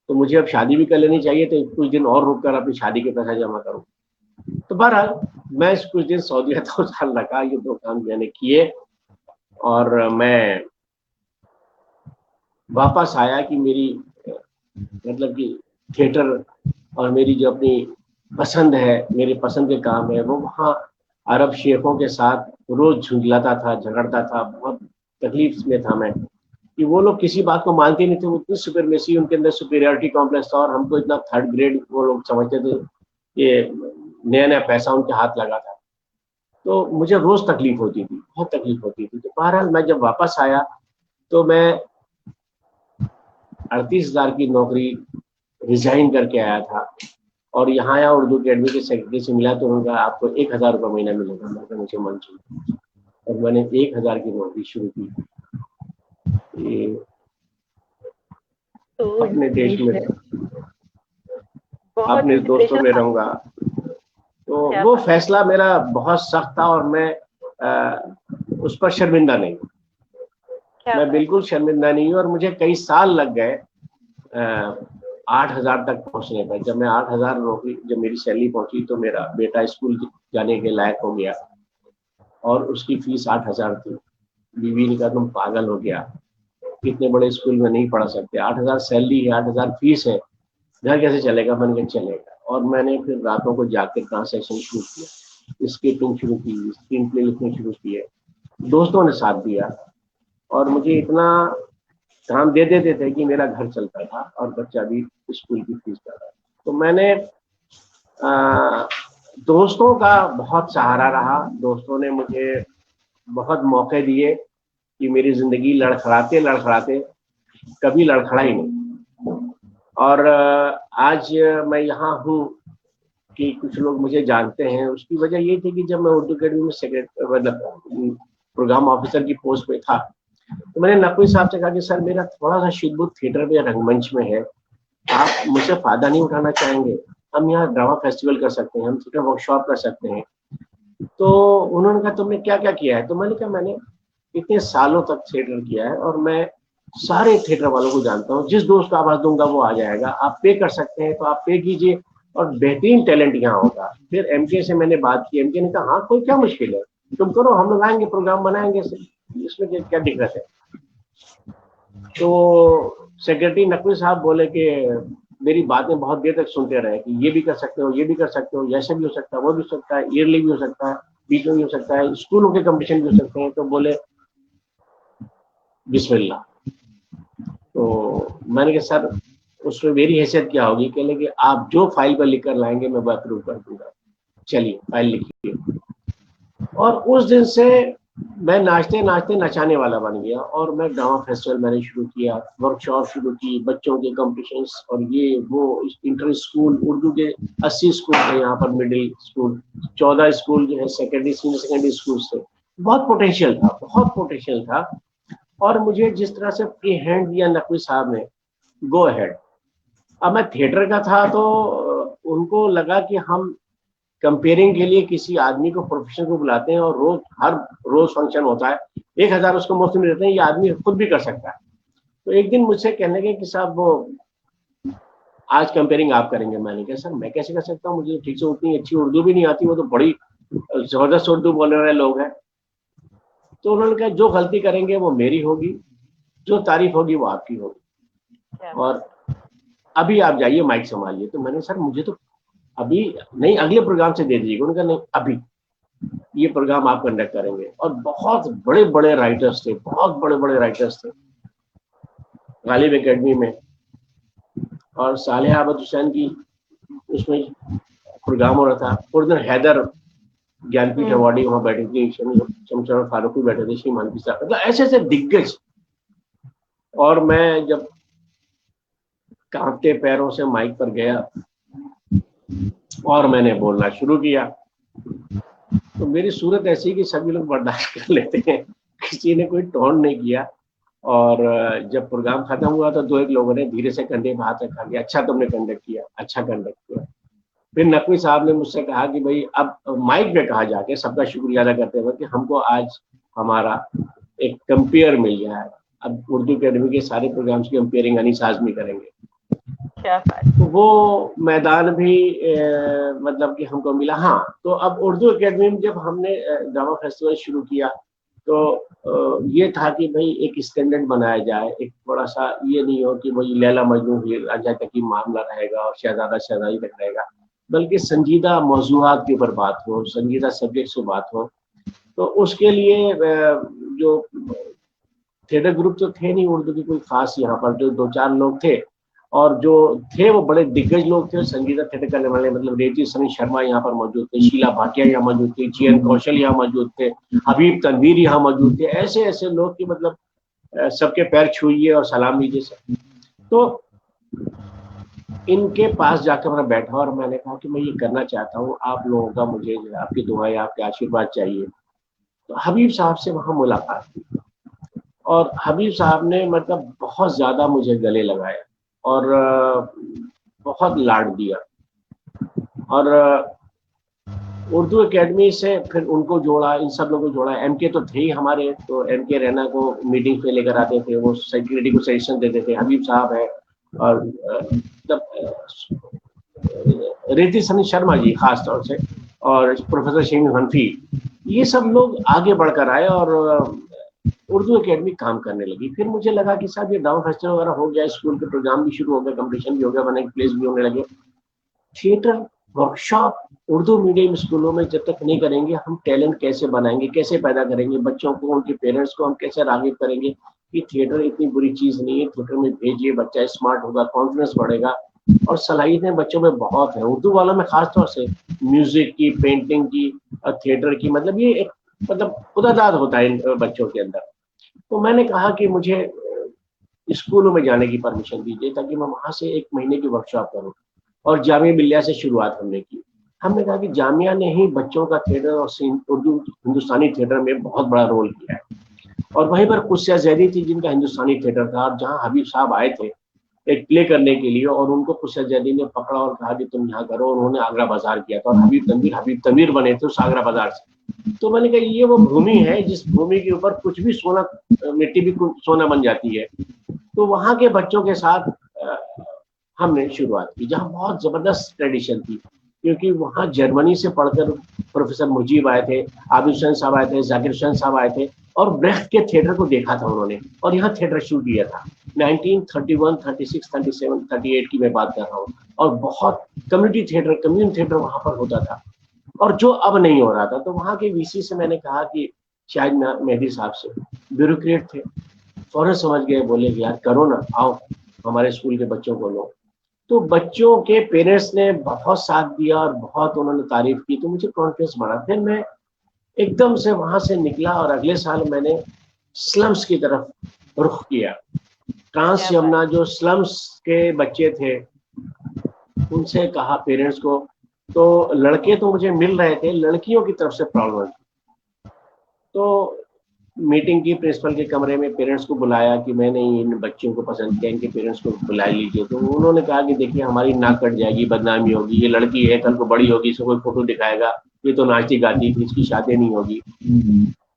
तो मुझे अब शादी भी कर लेनी चाहिए, तो कुछ दिन और रुक कर अपनी शादी के पैसा जमा करूँ। तो बहरहाल मैं कुछ दिन सऊदीया 2 साल रखा, ये 2 काम मैंने किए। और मैं वापस आया कि मेरी मतलब कि थिएटर और मेरी जो अपनी पसंद है, मेरे पसंद के काम है, वो वहाँ अरब शेखों के साथ रोज झुंझलाता था, झगड़ता था। बहुत तकलीफ में था मैं कि वो लोग किसी बात को मानते नहीं थे। वो इतनी सुपरमेसी, उनके अंदर सुपीरियरिटी कॉम्प्लेक्स था, और हमको इतना थर्ड ग्रेड वो लोग समझते थे। ये नया नया पैसा उनके हाथ लगा था, तो मुझे रोज तकलीफ होती थी, बहुत तकलीफ होती थी। तो बहरहाल मैं जब वापस आया तो मैं 38,000 की नौकरी रिजाइन करके आया था। और यहाँ आया, उर्दू अकेडमी के सेक्रेटरी से मिला तो उन्होंने कहा आपको 1,000 रुपये महीना मिलेगा। मैं कहा मुझे मंजूर। और मैंने 1,000 की नौकरी शुरू की। तो अपने देश में, बहुत अपने दोस्तों इंस्पिरेशनल में था। रहूंगा। तो क्या वो बात। फैसला मेरा बहुत सख्त था और मैं उस पर शर्मिंदा नहीं। क्या मैं बात। बिल्कुल शर्मिंदा नहीं हूँ। और मुझे कई साल लग गए 8,000 तक पहुंचने पर। जब मैं 8,000 नौकरी, जब मेरी सैलरी पहुंची तो मेरा बेटा स्कूल जाने के लायक हो गया और उसकी फीस 8,000 थी। बीवी ने कहा तुम पागल हो गया, इतने बड़े स्कूल में नहीं पढ़ा सकते, 8,000 सैलरी है, 8,000 फीस है, घर कैसे चलेगा। मैंने कहा चलेगा। और मैंने फिर रातों को जाकर ट्रांसलेशन शुरू किया, स्क्रिप्टिंग शुरू की, स्क्रीन प्ले लिखने शुरू किए। दोस्तों ने साथ दिया और मुझे इतना काम दे देते थे कि मेरा घर चलता था और बच्चा भी स्कूल की फीस कर रहा था। तो मैंने दोस्तों का बहुत सहारा रहा। दोस्तों ने मुझे बहुत मौके दिए कि मेरी जिंदगी लड़खड़ाते लड़खड़ाते कभी लड़खड़ा ही नहीं। और आज मैं यहाँ हूँ कि कुछ लोग मुझे जानते हैं, उसकी वजह ये थी कि जब मैं उर्दू अकेडमी में सेक्रेटरी मतलब प्रोग्राम ऑफिसर की पोस्ट पे था, तो मैंने नकवी साहब से कहा कि सर मेरा थोड़ा सा शिद्दत थिएटर में या रंगमंच में है, आप मुझसे फायदा नहीं उठाना चाहेंगे? हम यहाँ ड्रामा फेस्टिवल कर सकते हैं, हम थिएटर वर्कशॉप कर सकते हैं। तो उन्होंने कहा तुमने क्या क्या किया है? तो मैंने कहा मैंने इतने सालों तक थिएटर किया है और मैं सारे थिएटर वालों को जानता हूँ, जिस दोस्त को आवाज दूंगा वो आ जाएगा, आप पे कर सकते हैं तो आप पे कीजिए और बेहतरीन टैलेंट यहाँ होगा। फिर एमके से मैंने बात की, एमके ने कहा हाँ कोई क्या मुश्किल है, तुम करो, हम लोग आएंगे, प्रोग्राम बनाएंगे, इसमें क्या दिक्कत है। तो सेक्रेटरी नकवी साहब बोले कि मेरी बातें बहुत देर तक सुनते रहे कि ये भी कर सकते हो, ये भी कर सकते हो, ऐसा भी हो सकता है, वो भी हो सकता है, ईयरली भी हो सकता है, बीच में भी हो सकता है, स्कूलों के कंपटीशन भी हो सकते हैं। तो बोले बिस्मिल्लाह। तो मैंने कहा सर उसमें मेरी हैसियत क्या होगी? कह लगे आप जो फाइल पर लिख कर लाएंगे मैं वो अप्रूव कर दूंगा, चलिए फाइल लिखिए। और उस दिन से मैं नाचते नाचते नचाने वाला बन गया और मैं ड्रामा फेस्टिवल मैंने शुरू किया, वर्कशॉप शुरू की, बच्चों के कॉम्पिटिशन्स और ये वो, इंटर स्कूल उर्दू के 80 स्कूल थे यहाँ पर, मिडिल स्कूल 14 स्कूल जो है सेकेंडरी सीनियर सेकेंडरी स्कूल से। बहुत पोटेंशियल था, बहुत पोटेंशियल था। और मुझे जिस तरह से फ्री हैंड दिया नकवी साहब ने, गो अहेड। अब मैं थिएटर का था तो उनको लगा कि हम कंपेयरिंग के लिए किसी आदमी को, प्रोफेशन को बुलाते हैं और हर रोज फंक्शन होता है, 1000 उसको मुफ्त में देते हैं, ये आदमी खुद भी कर सकता है। तो एक दिन मुझसे कहने लगे कि साहब वो आज कंपेयरिंग आप करेंगे। मैंने कहा सर मैं कैसे कर सकता हूँ, मुझे ठीक से उतनी अच्छी उर्दू भी नहीं आती, वो तो बड़ी जबरदस्त उर्दू बोलने वाले लोग हैं। तो उन्होंने कहा जो गलती करेंगे वो मेरी होगी, जो तारीफ होगी वो आपकी होगी, और अभी आप जाइए माइक संभालिए। तो मैंने सर मुझे तो अभी नहीं, अगले प्रोग्राम से दे दीजिएगा। उन्होंने कहा नहीं अभी ये प्रोग्राम आप कंडक्ट करेंगे। और बहुत बड़े बड़े राइटर्स थे, बहुत बड़े बड़े राइटर्स थे गालिब एकेडमी में, और सालेह अहमद हुसैन की उसमें प्रोग्राम हो रहा था। उर्दू हैदर ज्ञानपीठ अवार्डी वहां बैठे थे, शमशेर फारूकी बैठे थे, श्री मानवी साहब, मतलब ऐसे ऐसे दिग्गज। और मैं जब कांपते पैरों से माइक पर गया और मैंने बोलना शुरू किया, तो मेरी सूरत ऐसी कि सभी लोग बर्दाश्त कर लेते हैं, किसी ने कोई टोन नहीं किया। और जब प्रोग्राम खत्म हुआ तो 2-1 लोगों ने धीरे से कंधे पे हाथ रखा, अच्छा तुमने कंडक्ट किया, अच्छा कंडक्ट किया। फिर नकवी साहब ने मुझसे कहा कि भाई अब माइक पे कहा जाके सबका शुक्रिया अदा करते हुए कि हमको आज हमारा एक कंपेयर मिल गया है, अब उर्दू अकेडमी के सारे प्रोग्राम्स की कंपेयरिंग अनीस आजमी करेंगे। क्या तो वो मैदान भी मतलब कि हमको मिला। हाँ, तो अब उर्दू अकेडमी में जब हमने ड्रामा फेस्टिवल शुरू किया तो ये था कि भाई एक स्टैंडर्ड बनाया जाए, एक थोड़ा सा ये नहीं हो कि वही लैला मजनू हीर रांझा तक ही मामला रहेगा और शहजादा शहजादी तक रहेगा, बल्कि संजीदा मौजूआत के ऊपर बात हो, संजीदा सब्जेक्ट से बात हो। तो उसके लिए जो थिएटर ग्रुप तो थे नहीं उर्दू की कोई खास, यहाँ पर जो 2-4 लोग थे और जो थे वो बड़े दिग्गज लोग थे संगीता थिएटर करने वाले, मतलब रेवती सनी शर्मा यहाँ पर मौजूद थे, शीला भाटिया यहाँ मौजूद थे, जीएन कौशल यहाँ मौजूद थे, हबीब तनवीर यहाँ मौजूद थे। ऐसे ऐसे लोग कि मतलब सबके पैर छूइए और सलाम लीजिए सब। तो इनके पास जाकर मैं बैठा और मैंने कहा कि मैं ये करना चाहता हूँ, आप लोगों का मुझे आपकी दुआएं, आपके आशीर्वाद चाहिए। तो हबीब साहब से वहाँ मुलाकात की और हबीब साहब ने मतलब बहुत ज्यादा मुझे गले लगाया और बहुत लाड दिया। और उर्दू एकेडमी से फिर उनको जोड़ा, इन सब लोगों को जोड़ा। एमके तो थे ही हमारे, तो एमके रैना को मीटिंग पे लेकर आते थे, वो सेक्रेटरी को सजेशन देते थे। हबीब साहब है और रेवती सनी शर्मा जी खास तौर से, और प्रोफेसर शमीम हनफी, ये सब लोग आगे बढ़कर आए और उर्दू एकेडमी काम करने लगी। फिर मुझे लगा कि साहब ये ड्रामा फेस्टिवल वगैरह हो गया, स्कूल के प्रोग्राम भी शुरू हो गए, कंपटीशन भी हो गया, मैंने प्लेस भी होने लगे। थिएटर वर्कशॉप उर्दू मीडियम स्कूलों में जब तक नहीं करेंगे, हम टैलेंट कैसे बनाएंगे, कैसे पैदा करेंगे, बच्चों को, उनके पेरेंट्स को हम कैसे राग़िब करेंगे कि थिएटर इतनी बुरी चीज़ नहीं है, थिएटर में भेजिए, बच्चा स्मार्ट होगा, कॉन्फिडेंस बढ़ेगा। और सलाहियतें बच्चों में बहुत है, उर्दू वालों में खास तौर से म्यूजिक की, पेंटिंग की और थिएटर की, मतलब ये एक मतलब खुदादाद होता है इन बच्चों के अंदर। तो मैंने कहा कि मुझे स्कूलों में जाने की परमिशन दीजिए ताकि मैं वहाँ से 1 महीने की वर्कशॉप करूँ। और जामिया मिल्लिया से शुरुआत हमने की। हमने कहा कि जामिया ने ही बच्चों का थिएटर और उर्दू हिंदुस्तानी थिएटर में बहुत बड़ा रोल किया है। और वहीं पर कुस्या ज़ैदी थी जिनका हिंदुस्तानी थिएटर था, और जहाँ हबीब साहब आए थे एक प्ले करने के लिए, और उनको कुस्या ज़ैदी ने पकड़ा और कहा कि तुम यहाँ करो, और उन्होंने आगरा बाजार किया था, और हबीब तमीर बने थे उस आगरा बाजार से। तो मैंने कहा ये वो भूमि है जिस भूमि के ऊपर कुछ भी सोना, मिट्टी भी सोना बन जाती है। तो वहाँ के बच्चों के साथ हमने शुरुआत की, जहाँ बहुत ज़बरदस्त ट्रेडिशन थी, क्योंकि वहाँ जर्मनी से पढ़कर प्रोफेसर मुजीब आए थे, आबिद हुसैन साहब आए थे, जाकिर हुसैन साहब आए थे, और ब्रेख्त के थिएटर को देखा था उन्होंने, और यहाँ थिएटर शुरू किया था 1931, 36, 37, 38 की मैं बात कर रहा हूँ। और बहुत कम्युनिटी थिएटर, कम्युनिटी थिएटर वहाँ पर होता था, और जो अब नहीं हो रहा था। तो वहाँ के वीसी से मैंने कहा कि शायद मेहदी साहब से, ब्यूरोक्रेट थे, फौरन समझ गए, बोले कि यार करो ना, आओ हमारे स्कूल के बच्चों को लो। तो बच्चों के पेरेंट्स ने बहुत साथ दिया और बहुत उन्होंने तारीफ की, तो मुझे कॉन्फिडेंस बढ़ा। फिर मैं एकदम से वहां से निकला और अगले साल मैंने स्लम्स की तरफ रुख किया। ट्रांस यमुना जो स्लम्स के बच्चे थे उनसे कहा पेरेंट्स को, तो लड़के तो मुझे मिल रहे थे, लड़कियों की तरफ से प्रॉब्लम थी। तो मीटिंग की, प्रिंसिपल के कमरे में पेरेंट्स को बुलाया कि मैंने इन बच्चों को पसंद किया, इनके पेरेंट्स को बुला लीजिए। तो उन्होंने कहा कि देखिए हमारी नाक कट जाएगी, बदनामी होगी, ये लड़की है, कल को बड़ी होगी, इसको कोई फोटो दिखाएगा, ये तो नाचती गाती थी, इसकी शादी नहीं होगी।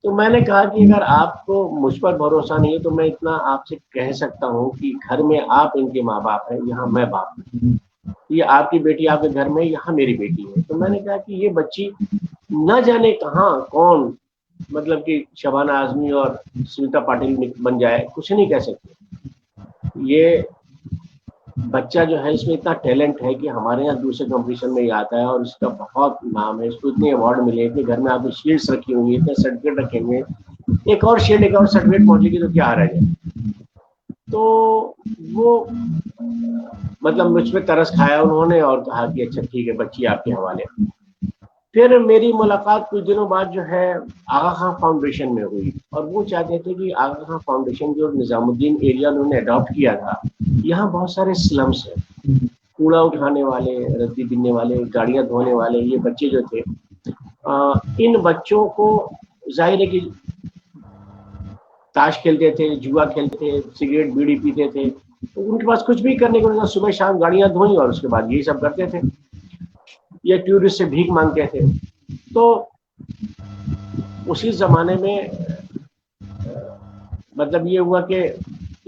तो मैंने कहा कि अगर आपको मुझ पर भरोसा नहीं है तो मैं इतना आपसे कह सकता हूँ कि घर में आप इनके माँ बाप हैं, यहाँ मैं बाप हूँ। ये आपकी बेटी आपके घर में, यहाँ मेरी बेटी है। तो मैंने कहा कि ये बच्ची न जाने कहाँ कौन, मतलब कि शबाना आजमी और स्मिता पाटिल बन जाए, कुछ नहीं कह सकते। ये बच्चा जो है इसमें इतना टैलेंट है कि हमारे यहाँ दूसरे कंपटीशन में ही आता है और इसका बहुत नाम है, इसको इतने अवार्ड मिले, इतने घर में आपकी शील्ड्स रखी हुई है, इतने सर्टिफिकेट रखे हुए, एक और शील्ड एक और सर्टिफिकेट पहुंचेगी तो क्या हारा जाए। तो वो मतलब मुझ पर तरस खाया उन्होंने और कहा कि अच्छा ठीक है बच्ची आपके हवाले। फिर मेरी मुलाकात कुछ दिनों बाद जो है आगा खां फाउंडेशन में हुई, और वो चाहते थे कि आगा खां फाउंडेशन जो निजामुद्दीन एरिया उन्होंने अडॉप्ट किया था, यहाँ बहुत सारे स्लम्स हैं, कूड़ा उठाने वाले, रद्दी बिनने वाले, गाड़ियाँ धोने वाले, ये बच्चे जो थे, इन बच्चों को जाहिर है कि ताश खेलते थे, जुआ खेलते थे, सिगरेट बीड़ी पीते थे, तो उनके पास कुछ भी करने को नहीं था, सुबह शाम गाड़ियाँ धोई और उसके बाद यही सब करते थे। ये टूरिस्ट से भीख मांगते थे। तो उसी जमाने में मतलब ये हुआ कि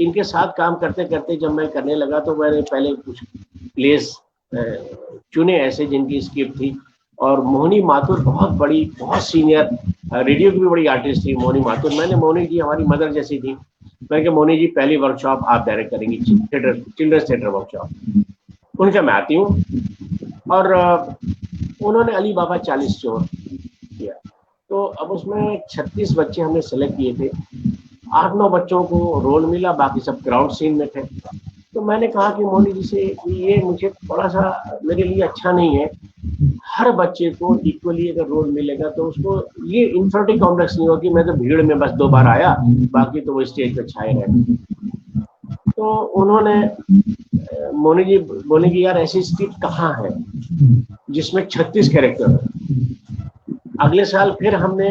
इनके साथ काम करते करते जब मैं करने लगा तो मैंने पहले कुछ प्लेस चुने ऐसे जिनकी स्क्रिप्ट थी, और मोहिनी माथुर बहुत बड़ी, बहुत सीनियर, रेडियो की भी बड़ी आर्टिस्ट थी मोहिनी माथुर। मैंने, मोहिनी जी हमारी मदर जैसी थी, मैं कि मोहिनी जी पहली वर्कशॉप आप डायरेक्ट करेंगी, थिएटर, चिल्ड्रंस थिएटर वर्कशॉप। उनका मैं आती हूँ, और उन्होंने अली बाबा 40 चोर किया। तो अब उसमें 36 बच्चे हमने सेलेक्ट किए थे, 8-9 बच्चों को रोल मिला, बाकी सब क्राउड सीन में थे। तो मैंने कहा कि मोनी जी से ये मुझे थोड़ा सा मेरे लिए अच्छा नहीं है, हर बच्चे को इक्वली अगर रोल मिलेगा तो उसको ये इंफिनिटी कॉम्प्लेक्स नहीं हो कि मैं तो भीड़ में बस 2 बार आया, बाकी तो वो स्टेज पे छाए रहे। तो उन्होंने, मोनी जी बोले कि यार ऐसी स्क्रिप्ट कहाँ है जिसमें 36 कैरेक्टर है। अगले साल फिर हमने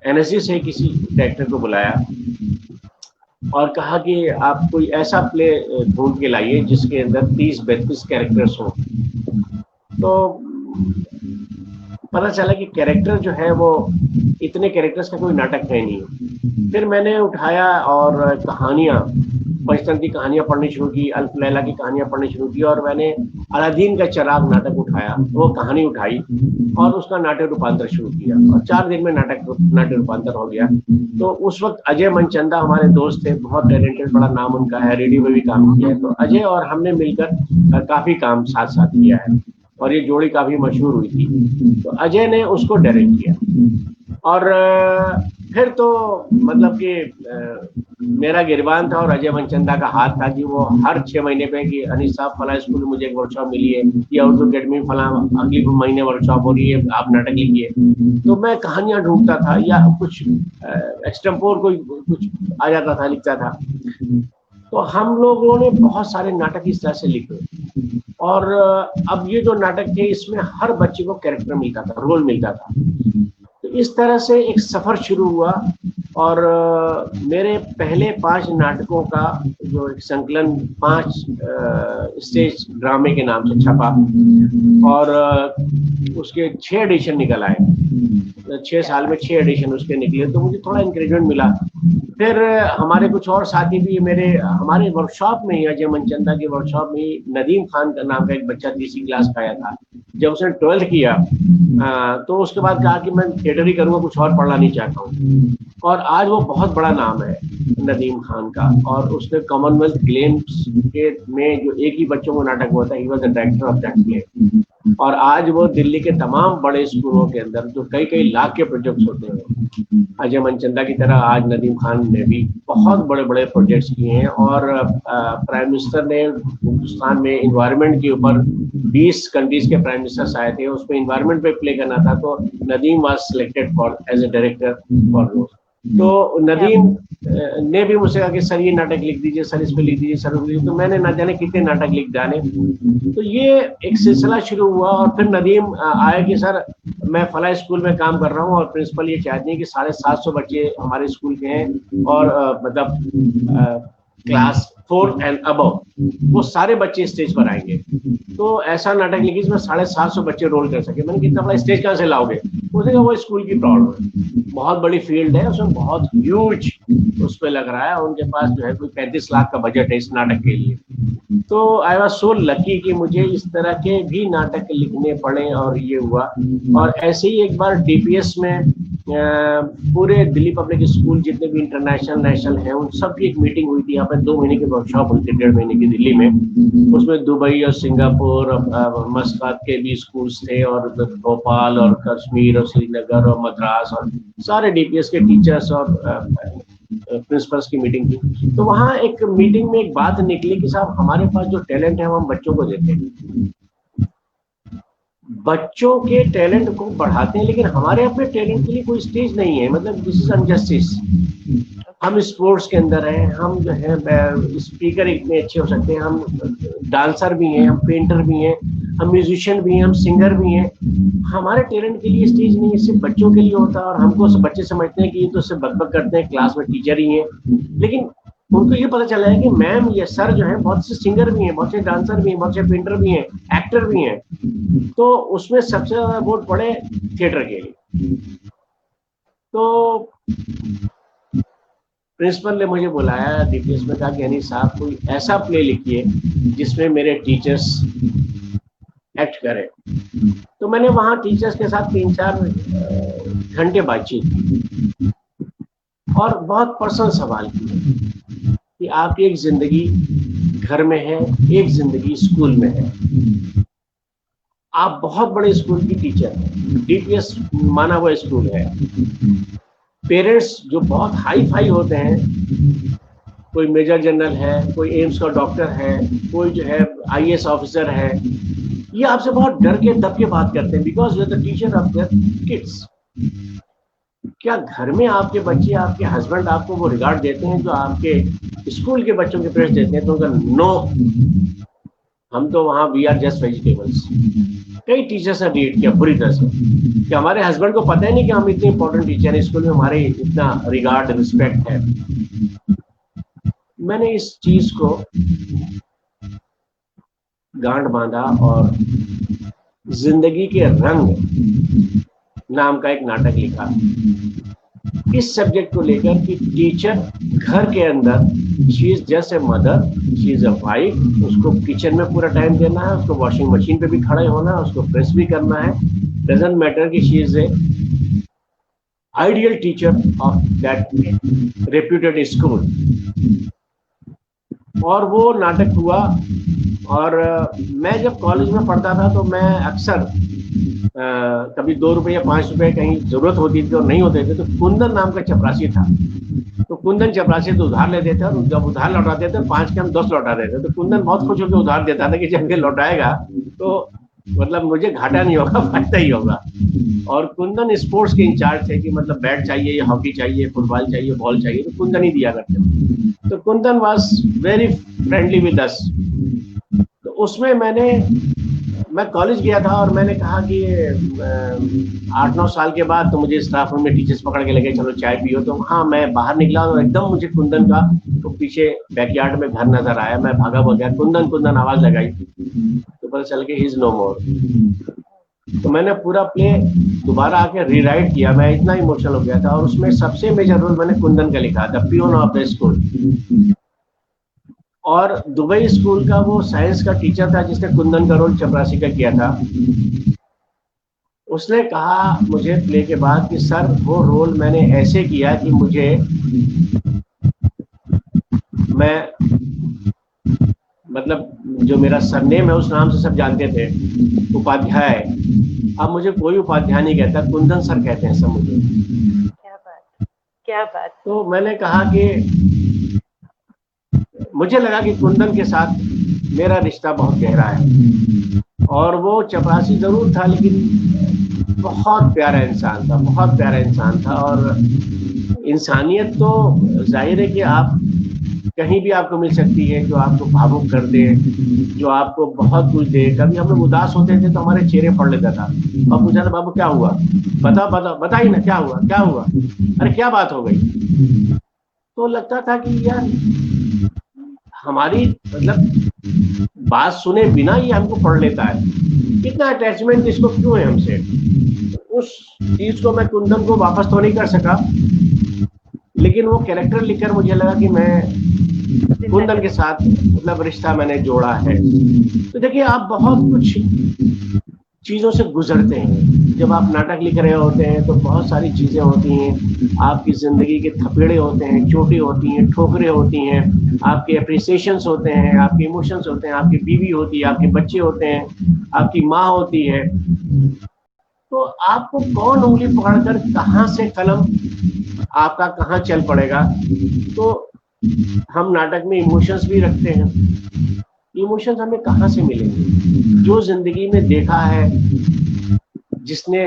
एनएसजी से किसी डायरेक्टर को बुलाया और कहा कि आप कोई ऐसा प्ले ढूंढ के लाइए जिसके अंदर 30-32 कैरेक्टर्स हों। तो पता चला कि कैरेक्टर जो है वो इतने कैरेक्टर्स का कोई नाटक है नहीं। फिर मैंने उठाया और कहानियाँ, पंचतंत्र की कहानियाँ पढ़नी शुरू की, अल्फ लैला की कहानियाँ पढ़नी शुरू की, और मैंने अलादीन का चिराग नाटक उठाया, वो कहानी उठाई और उसका नाट्य रूपांतर शुरू किया, और 4 दिन में नाट्य रूपांतर हो गया। तो उस वक्त अजय मनचंदा हमारे दोस्त थे, बहुत टैलेंटेड, बड़ा नाम उनका है, रेडियो में भी काम किया है। तो अजय और हमने मिलकर काफी काम साथ साथ किया है, और ये जोड़ी काफी मशहूर हुई थी। तो अजय ने उसको डायरेक्ट किया, और फिर तो मतलब कि मेरा गिरबान था और अजय मनचंदा का हाथ था कि वो हर 6 महीने पे कि अनीस साहब फला स्कूल में मुझे एक वर्कशॉप मिली है, या उर्दू अकेडमी में फला अगली महीने वर्कशॉप हो रही है, आप नाटक लिखिए। तो मैं कहानियां ढूंढता था या कुछ एक्सटेम्पोर कोई कुछ आ जाता था, लिखता था। तो हम लोगों ने बहुत सारे नाटक इस तरह से लिखे। और अब ये जो नाटक थे इसमें हर बच्चे को कैरेक्टर मिलता था, रोल मिलता था। तो इस तरह से एक सफर शुरू हुआ और मेरे पहले 5 नाटकों का जो एक संकलन 5 स्टेज ड्रामे के नाम से छपा और उसके 6 एडिशन निकल आए। 6 साल में 6 एडिशन उसके निकले, तो मुझे थोड़ा इंकरेजमेंट मिला। फिर हमारे कुछ और साथी भी हमारे वर्कशॉप में ही, अजय मनचंदा के वर्कशॉप में ही नदीम खान का नाम का एक बच्चा तीसरी क्लास का आया था। जब उसने 12th किया तो उसके बाद कहा कि मैं थिएटर ही करूंगा, कुछ और पढ़ना नहीं चाहता हूँ। और आज वो बहुत बड़ा नाम है नदीम खान का, और उसने कॉमनवेल्थ गेम्स के में जो एक ही बच्चों को नाटक हुआ था, he was the director of that play. और आज वो दिल्ली के तमाम बड़े स्कूलों के अंदर जो कई कई लाख के प्रोजेक्ट्स होते हैं, अजय मनचंदा की तरह आज नदीम खान ने भी बहुत बड़े बड़े प्रोजेक्ट्स किए हैं। और प्राइम मिनिस्टर ने हिंदुस्तान में इन्वायरमेंट के ऊपर 20 कंट्रीज के प्राइम मिनिस्टर्स आए थे, उसमें इन्वायरमेंट पे प्ले करना था, तो Nadeem was selected for as a director for those. तो नदीम ने भी मुझसे कहा कि सर ये नाटक लिख दीजिए, सर इस पे लिख दीजिए, सर तो मैंने ना जाने कितने नाटक लिख डाले। तो ये एक सिलसिला शुरू हुआ और फिर नदीम आया कि सर मैं फला स्कूल में काम कर रहा हूँ और प्रिंसिपल ये चाहते हैं कि 750 बच्चे हमारे स्कूल के हैं और मतलब क्लास 4 एंड अबव वो सारे बच्चे स्टेज पर आएंगे, तो ऐसा नाटक लिखिए जिसमें 750 बच्चे रोल कर सके। मैंने कितना बड़ा स्टेज कहाँ से लाओगे? उसने वो स्कूल की प्रॉब्लम है, बहुत बड़ी फील्ड है, उसमें बहुत ह्यूज उस पर लग रहा है, उनके पास जो है कोई 35 लाख का बजट है इस नाटक के लिए। तो आई वॉज सो लकी कि मुझे इस तरह के भी नाटक लिखने पड़े और ये हुआ। और ऐसे ही एक बार डीपीएस में पूरे दिल्ली पब्लिक स्कूल जितने भी इंटरनेशनल नेशनल हैं उन सब की एक मीटिंग हुई थी। यहाँ पे 2 महीने की वर्कशॉप हुई थी, 1.5 महीने की दिल्ली में। उसमें दुबई और सिंगापुर और मस्कत के भी स्कूल्स थे और भोपाल और कश्मीर और श्रीनगर और मद्रास और सारे डीपीएस के टीचर्स और प्रिंसिपल्स की मीटिंग थी। तो वहाँ एक मीटिंग में एक बात निकली कि साहब हमारे पास जो टैलेंट है हम बच्चों को देते हैं, बच्चों के टैलेंट को बढ़ाते हैं, लेकिन हमारे अपने टैलेंट के लिए कोई स्टेज नहीं है। मतलब दिस इज अनजस्टिस। हम स्पोर्ट्स के अंदर हैं, हम जो है स्पीकर इतने अच्छे हो सकते हैं, हम डांसर भी हैं, हम पेंटर भी हैं, हम म्यूजिशियन भी हैं, हम सिंगर भी हैं। हमारे टैलेंट के लिए स्टेज नहीं है, सिर्फ बच्चों के लिए होता है। और हमको बच्चे समझते हैं कि ये तो सिर्फ बकबक करते हैं, क्लास में टीचर ही हैं, लेकिन उनको ये पता चला है कि मैम ये सर जो है बहुत से सिंगर भी हैं, बहुत से डांसर भी हैं, बहुत से पेंटर भी हैं, एक्टर भी हैं। तो उसमें सबसे ज्यादा वोट पड़े थिएटर के लिए। तो प्रिंसिपल ने मुझे बुलाया डीपीएस में, कहा कि अनीस साहब कोई ऐसा प्ले लिखिए जिसमें मेरे टीचर्स एक्ट करें। तो मैंने वहां टीचर्स के साथ 3-4 घंटे बातचीत की और बहुत पर्सनल सवाल किए कि आपकी एक जिंदगी घर में है, एक जिंदगी स्कूल में है। आप बहुत बड़े स्कूल की टीचर हैं, डीपीएस माना हुआ स्कूल है। पेरेंट्स जो बहुत हाई फाई होते हैं, कोई मेजर जनरल है, कोई एम्स का डॉक्टर है, कोई जो है आईएएस ऑफिसर है, ये आपसे बहुत डर के दब के बात करते हैं because you are the teacher of their kids. क्या घर में आपके बच्चे, आपके हस्बैंड आपको वो रिगार्ड देते हैं जो आपके स्कूल के बच्चों के पेरेंट्स देते हैं? तो उनका नो, हम तो वहां वी आर जस्ट वेजिटेबल्स। कई टीचर्स ने रीड किया बुरी तरह से कि हमारे हस्बैंड को पता ही नहीं कि हम इतने इंपॉर्टेंट टीचर हैं, स्कूल में हमारे इतना रिगार्ड रिस्पेक्ट है। मैंने इस चीज को गांठ बांधा और जिंदगी के रंग नाम का एक नाटक लिखा इस सब्जेक्ट को लेकर कि टीचर घर के अंदर she is just a mother, she is a wife, उसको किचन में पूरा टाइम देना है, उसको वॉशिंग मशीन पे भी खड़े होना है, उसको प्रेस भी करना है, डजंट मैटर कि she is a ideal teacher of that reputed school. और वो नाटक हुआ। और मैं जब कॉलेज में पढ़ता था तो मैं अक्सर कभी 2 रुपए या 5 रुपए कहीं जरूरत होती थी और नहीं होते थे, तो कुंदन नाम का चपरासी था, तो तो कुंदन चपरासी तो उधार लेते थे, और जब उधार लौटाते थे 5 के हम 10 लौटा देते, तो कुंदन बहुत खुश होकर उधार देता था कि जब ये लौटाएगा तो मतलब मुझे घाटा नहीं होगा, फायदा ही होगा। और कुंदन स्पोर्ट्स के इंचार्ज थे कि मतलब बैट चाहिए, हॉकी चाहिए, फुटबॉल चाहिए, बॉल चाहिए, तो कुंदन ही दिया करते। तो Kundan was very friendly with us. तो उसमें मैं कॉलेज गया था और मैंने कहा कि 8-9 साल के बाद तो मुझे स्टाफ रूम में टीचर्स पकड़ के लगे चलो चाय पियो। तो हाँ, मैं बाहर निकला और एकदम मुझे कुंदन का तो पीछे बैकयार्ड में घर नजर आया। मैं भागा गया, कुंदन कुंदन आवाज लगाई, तो पता चल के ही इज नो मोर। तो मैंने पूरा प्ले दोबारा आके रीराइट किया, मैं इतना इमोशनल हो गया था। और उसमें सबसे मेजर रोल मैंने कुंदन का लिखा था, पियोन ऑफ द स्कूल। और दुबई स्कूल का वो साइंस का टीचर था जिसने कुंदन का रोल चपरासी का किया था। उसने कहा मुझे प्ले के बाद कि सर वो रोल मैंने ऐसे किया कि मैं मतलब जो मेरा सरनेम है उस नाम से सब जानते थे, उपाध्याय। अब मुझे कोई उपाध्याय नहीं कहता, कुंदन सर कहते हैं सब मुझे। क्या बात, क्या बात। तो मैंने कहा कि मुझे लगा कि कुंदन के साथ मेरा रिश्ता बहुत गहरा है। और वो चपरासी जरूर था लेकिन बहुत प्यारा इंसान था, बहुत प्यारा इंसान था। और इंसानियत तो जाहिर है कि आप कहीं भी आपको मिल सकती है, जो आपको भावुक कर दे, जो आपको बहुत कुछ दे। कभी हम लोग उदास होते थे तो हमारे चेहरे पढ़ लेता था और पूछा था बाबू क्या हुआ, बताइए ना क्या हुआ, क्या हुआ, अरे क्या बात हो गई। तो लगता था कि यार हमारी मतलब बात सुने बिना ही हमको पढ़ लेता है, कितना अटैचमेंट इसको क्यों है हमसे। उस चीज को मैं कुंदन को वापस तो नहीं कर सका, लेकिन वो कैरेक्टर लिखकर मुझे लगा कि मैं कुंदन के साथ मतलब रिश्ता मैंने जोड़ा है। तो देखिए आप बहुत कुछ चीजों से गुजरते हैं। जब आप नाटक लिख रहे होते हैं तो बहुत सारी चीजें होती हैं, आपकी जिंदगी के थपेड़े होते हैं, चोटें होती हैं, ठोकरें होती हैं, आपके अप्रिसिएशंस होते हैं, आपके इमोशंस होते हैं, आपकी बीवी होती है, आपके बच्चे होते हैं, आपकी माँ होती है। तो आपको कौन उंगली पकड़कर कहाँ से कलम आपका कहाँ चल पड़ेगा। तो हम नाटक में इमोशंस भी रखते हैं। इमोशंस हमें कहाँ से मिलेंगे? जो जिंदगी में देखा है, जिसने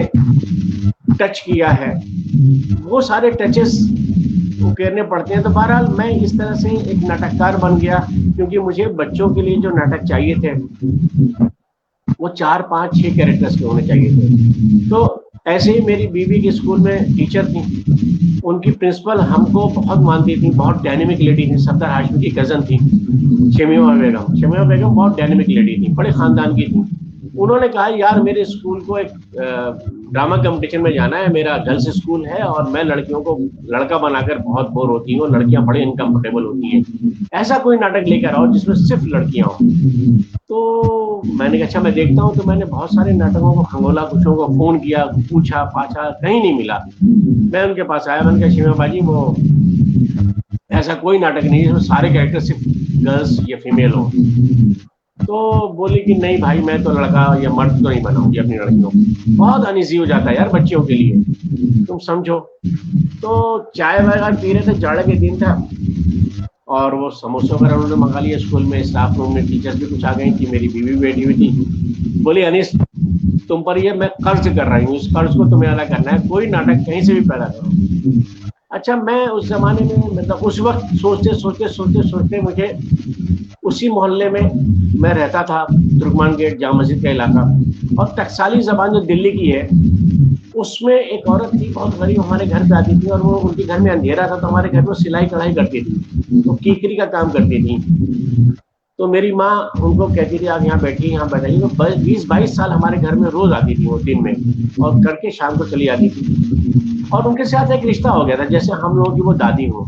टच किया है, वो सारे टचेस उकेरने पड़ते हैं। तो बहरहाल मैं इस तरह से एक नाटककार बन गया, क्योंकि मुझे बच्चों के लिए जो नाटक चाहिए थे वो 4, 5, 6 कैरेक्टर्स के होने चाहिए थे। तो ऐसे ही मेरी बीवी के स्कूल में टीचर थी, उनकी प्रिंसिपल हमको बहुत मानती थी, बहुत डायनेमिक लेडी थी, सफदर हाशमी की कजन थी, शमीमा बेगम। शमीमा बेगम बहुत डायनेमिक लेडी थी, बड़े खानदान की थी। उन्होंने कहा यार मेरे स्कूल को एक ड्रामा कंपटीशन में जाना है, मेरा गर्ल्स स्कूल है और मैं लड़कियों को लड़का बनाकर बहुत बोर होती हूँ, लड़कियां बड़े इनकम्फर्टेबल होती हैं, ऐसा कोई नाटक लेकर आओ जिसमें सिर्फ लड़कियां हों। तो मैंने कहा अच्छा मैं देखता हूँ। तो मैंने बहुत सारे नाटकों को खंगोला, कुछों को फोन किया, पूछा पाछा, कहीं नहीं मिला। मैं उनके पास आया, मैंने कहा शिमा बाजी वो ऐसा कोई नाटक नहीं है जिसमें सारे कैरेक्टर सिर्फ गर्ल्स या फीमेल हो। तो बोली कि नहीं भाई मैं तो लड़का या मर्द तो नहीं बनाऊंगी अपनी लड़कियों को, बहुत अनईजी हो जाता है यार बच्चियों के लिए, तुम समझो। तो चाय वगैरह पी रहे थे, जाड़े के दिन था, और वो समोसे वगैरह उन्होंने मंगा लिए स्कूल में, स्टाफ रूम में टीचर्स भी कुछ आ गई थी, मेरी बीवी भी बैठी हुई थी। बोली अनीस तुम पर ये मैं कर्ज कर रही हूँ, इस कर्ज को तुम्हें अदा करना है, कोई नाटक कहीं से भी पैदा करो। अच्छा मैं उस जमाने में मतलब उस वक्त सोचते मुझे उसी मोहल्ले में मैं रहता था, तुर्कमान गेट जामा मस्जिद का इलाका, और टकसाली जबान जो दिल्ली की है उसमें एक औरत थी बहुत गरीब, हमारे घर पे आती थी, और वो उनके घर में अंधेरा था तो हमारे घर में सिलाई कढ़ाई करती थी, तो कीकरी का काम करती थी। तो मेरी माँ उनको कहती थी आप यहाँ बैठिए, यहाँ बैठाइए। तो 20-22 साल हमारे घर में रोज आती थी वो दिन में, और करके शाम को चली आती थी। और उनके साथ एक रिश्ता हो गया था जैसे हम लोगों की वो दादी हो,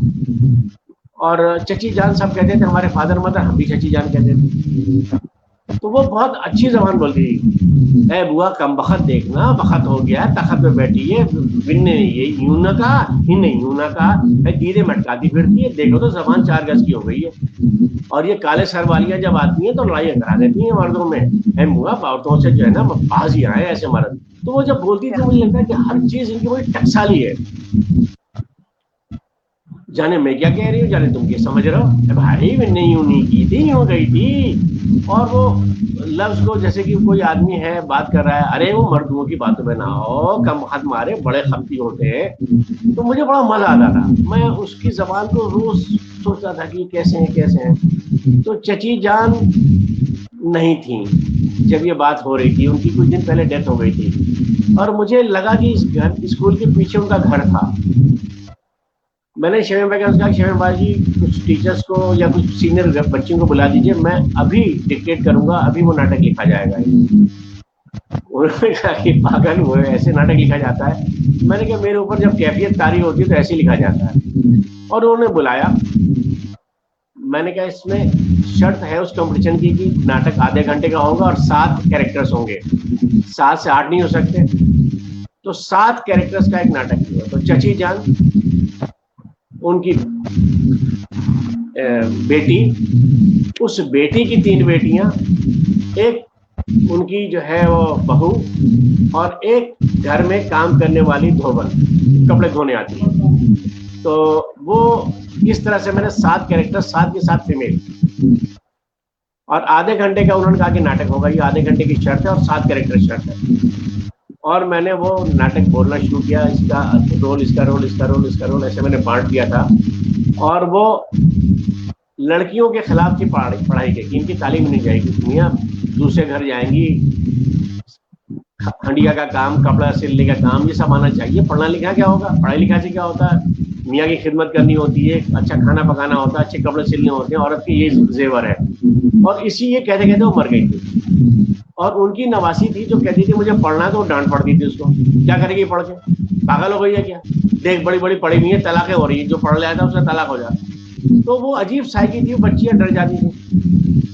और चची जान सब कहते थे, हमारे फादर मदर हम भी चची जान कहते थे। तो वो बहुत अच्छी जबान बोलती थी, ए बुआ कम बखत देखना, बखत हो गया तखत पे बैठी है, बिन्ने ये यूं ना कहा, इनने यूं ना कहा, धीरे मटकाती फिरती है, देखो तो जबान 4 गज की हो गई है। और ये काले सर वालियां जब आती हैं तो लड़ाई करा देती हैं मर्दों में, ए बुआ औरतों से जो है ना बाज ही आए ऐसे मर्द। तो वो जब बोलती थी मुझे लगता है कि हर चीज इनकी बड़ी टकसाली है। जाने मैं क्या कह रही हूँ, जाने तुम क्या समझ रहे हो। भाई मैंने यूं नहीं की थी, यूं गई थी। और वो लफ्ज को जैसे कि कोई आदमी है बात कर रहा है, अरे वो मर्दों की बातों में ना हो, कम हाथ मारे बड़े खप्ती होते हैं। तो मुझे बड़ा मजा आता था, मैं उसकी जबान को रोज सोचता था कि कैसे हैं कैसे हैं। तो चची जान नहीं थी जब ये बात हो रही थी, उनकी कुछ दिन पहले डेथ हो गई थी। और मुझे लगा कि इस घर स्कूल के पीछे उनका घर था। मैंने शमीम भाई का कहा, शमीम भाई जी कुछ टीचर्स को या कुछ सीनियर बच्चों को बुला दीजिए, मैं अभी डिक्टेट करूंगा, अभी वो नाटक लिखा जाएगा। उन्होंने कहा कि पागल हुए, ऐसे नाटक लिखा जाता है। मैंने कहा मेरे ऊपर जब कैफियत तारी होती है तो ऐसे लिखा जाता है। और उन्होंने बुलाया। मैंने कहा इसमें शर्त है उस कंपटीशन की कि नाटक आधे घंटे का होगा और 7 कैरेक्टर्स होंगे, 7 से 8 नहीं हो सकते। तो 7 कैरेक्टर्स का एक नाटक हुआ। तो चची जान, उनकी बेटी, उस बेटी की 3 बेटियां, एक उनकी जो है वो बहू, और एक घर में काम करने वाली धोबन, कपड़े धोने आती है। तो वो इस तरह से मैंने 7 कैरेक्टर, 7 के 7 फीमेल, और आधे घंटे का उन्होंने कहा कि नाटक होगा, ये आधे घंटे की शर्त है और 7 कैरेक्टर शर्त है। और मैंने वो नाटक बोलना शुरू किया, इसका रोल, इसका रोल, इसका रोल, इसका रोल, ऐसे मैंने बांट दिया था। और वो लड़कियों के खिलाफ की पढ़ाई की, इनकी तालीम नहीं जाएगी, दुनिया दूसरे घर जाएंगी, हंडिया का काम, कपड़ा सिलने का काम, ये सब आना चाहिए। पढ़ना लिखा क्या होगा, पढ़ाई लिखा से क्या होता है, मियाँ की खिदमत करनी होती है, अच्छा खाना पकाना होता है, अच्छे कपड़े सिलने होते हैं, औरत के ये जेवर है। और इसी ये कहते कहते वो मर गई थी। और उनकी नवासी थी जो कहती थी मुझे पढ़ना है, तो डांट पड़ती थी उसको, क्या करेगी पढ़ के, पागल हो गई है क्या, देख बड़ी बड़ी पढ़ी हुई है, तलाकें हो रही है, जो पढ़ लिया था उसका तलाक हो जाता। तो वो अजीब साइकी थी, बच्चियां डर जाती थी।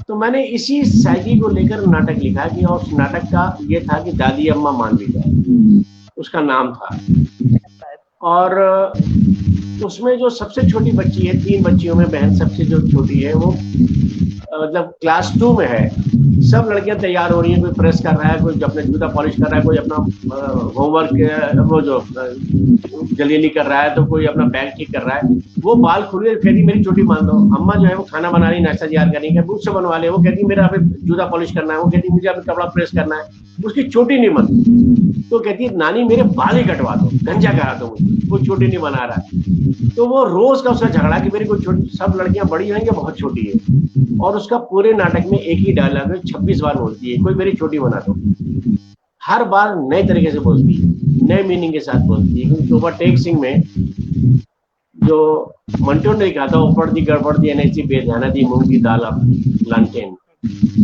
तो मैंने इसी साइकी को लेकर नाटक लिखा कि, और उस नाटक का ये था कि दादी अम्मा मान ली जाए, उसका नाम था। और उसमें जो सबसे छोटी बच्ची है, 3 बच्चियों में बहन सबसे जो छोटी है, वो मतलब क्लास 2 में है। सब लड़कियां तैयार हो रही हैं, कोई प्रेस कर रहा है, कोई अपना जूता पॉलिश कर रहा है, कोई अपना होमवर्क वो जो जलीली कर रहा है, तो कोई अपना बैग ठीक कर रहा है। वो बाल खुले कहती मेरी चोटी बांध दो। अम्मा जो है वो खाना बना रही, नाश्ता तैयार कर रही है, मुझसे बनवा ले। वो कहती मेरा अभी जूता पॉलिश करना है, वो कहती मुझे अभी कपड़ा प्रेस करना है, उसकी चोटी नहीं बनती। तो कहती नानी मेरे बाल ही कटवा दो, गंजा करा दो मुझे, कोई छोटी नहीं बना रहा। तो वो रोज का उसका झगड़ा कि मेरी कोई छोटी, सब लड़कियां बड़ी हैं, बहुत छोटी है। और उसका पूरे नाटक में एक ही डायलॉग है, 26 बार बोलती है, कोई मेरी छोटी बना दो। हर बार नए तरीके से बोलती है, नए मीनिंग के साथ बोलती है। क्योंकि ओवरटेक सिंह में जो मंटो ने लिखा था, ऊपर दी गड़बड़ दी एनएसी बेध्याना दी मूंग की दाल अब लालटेन,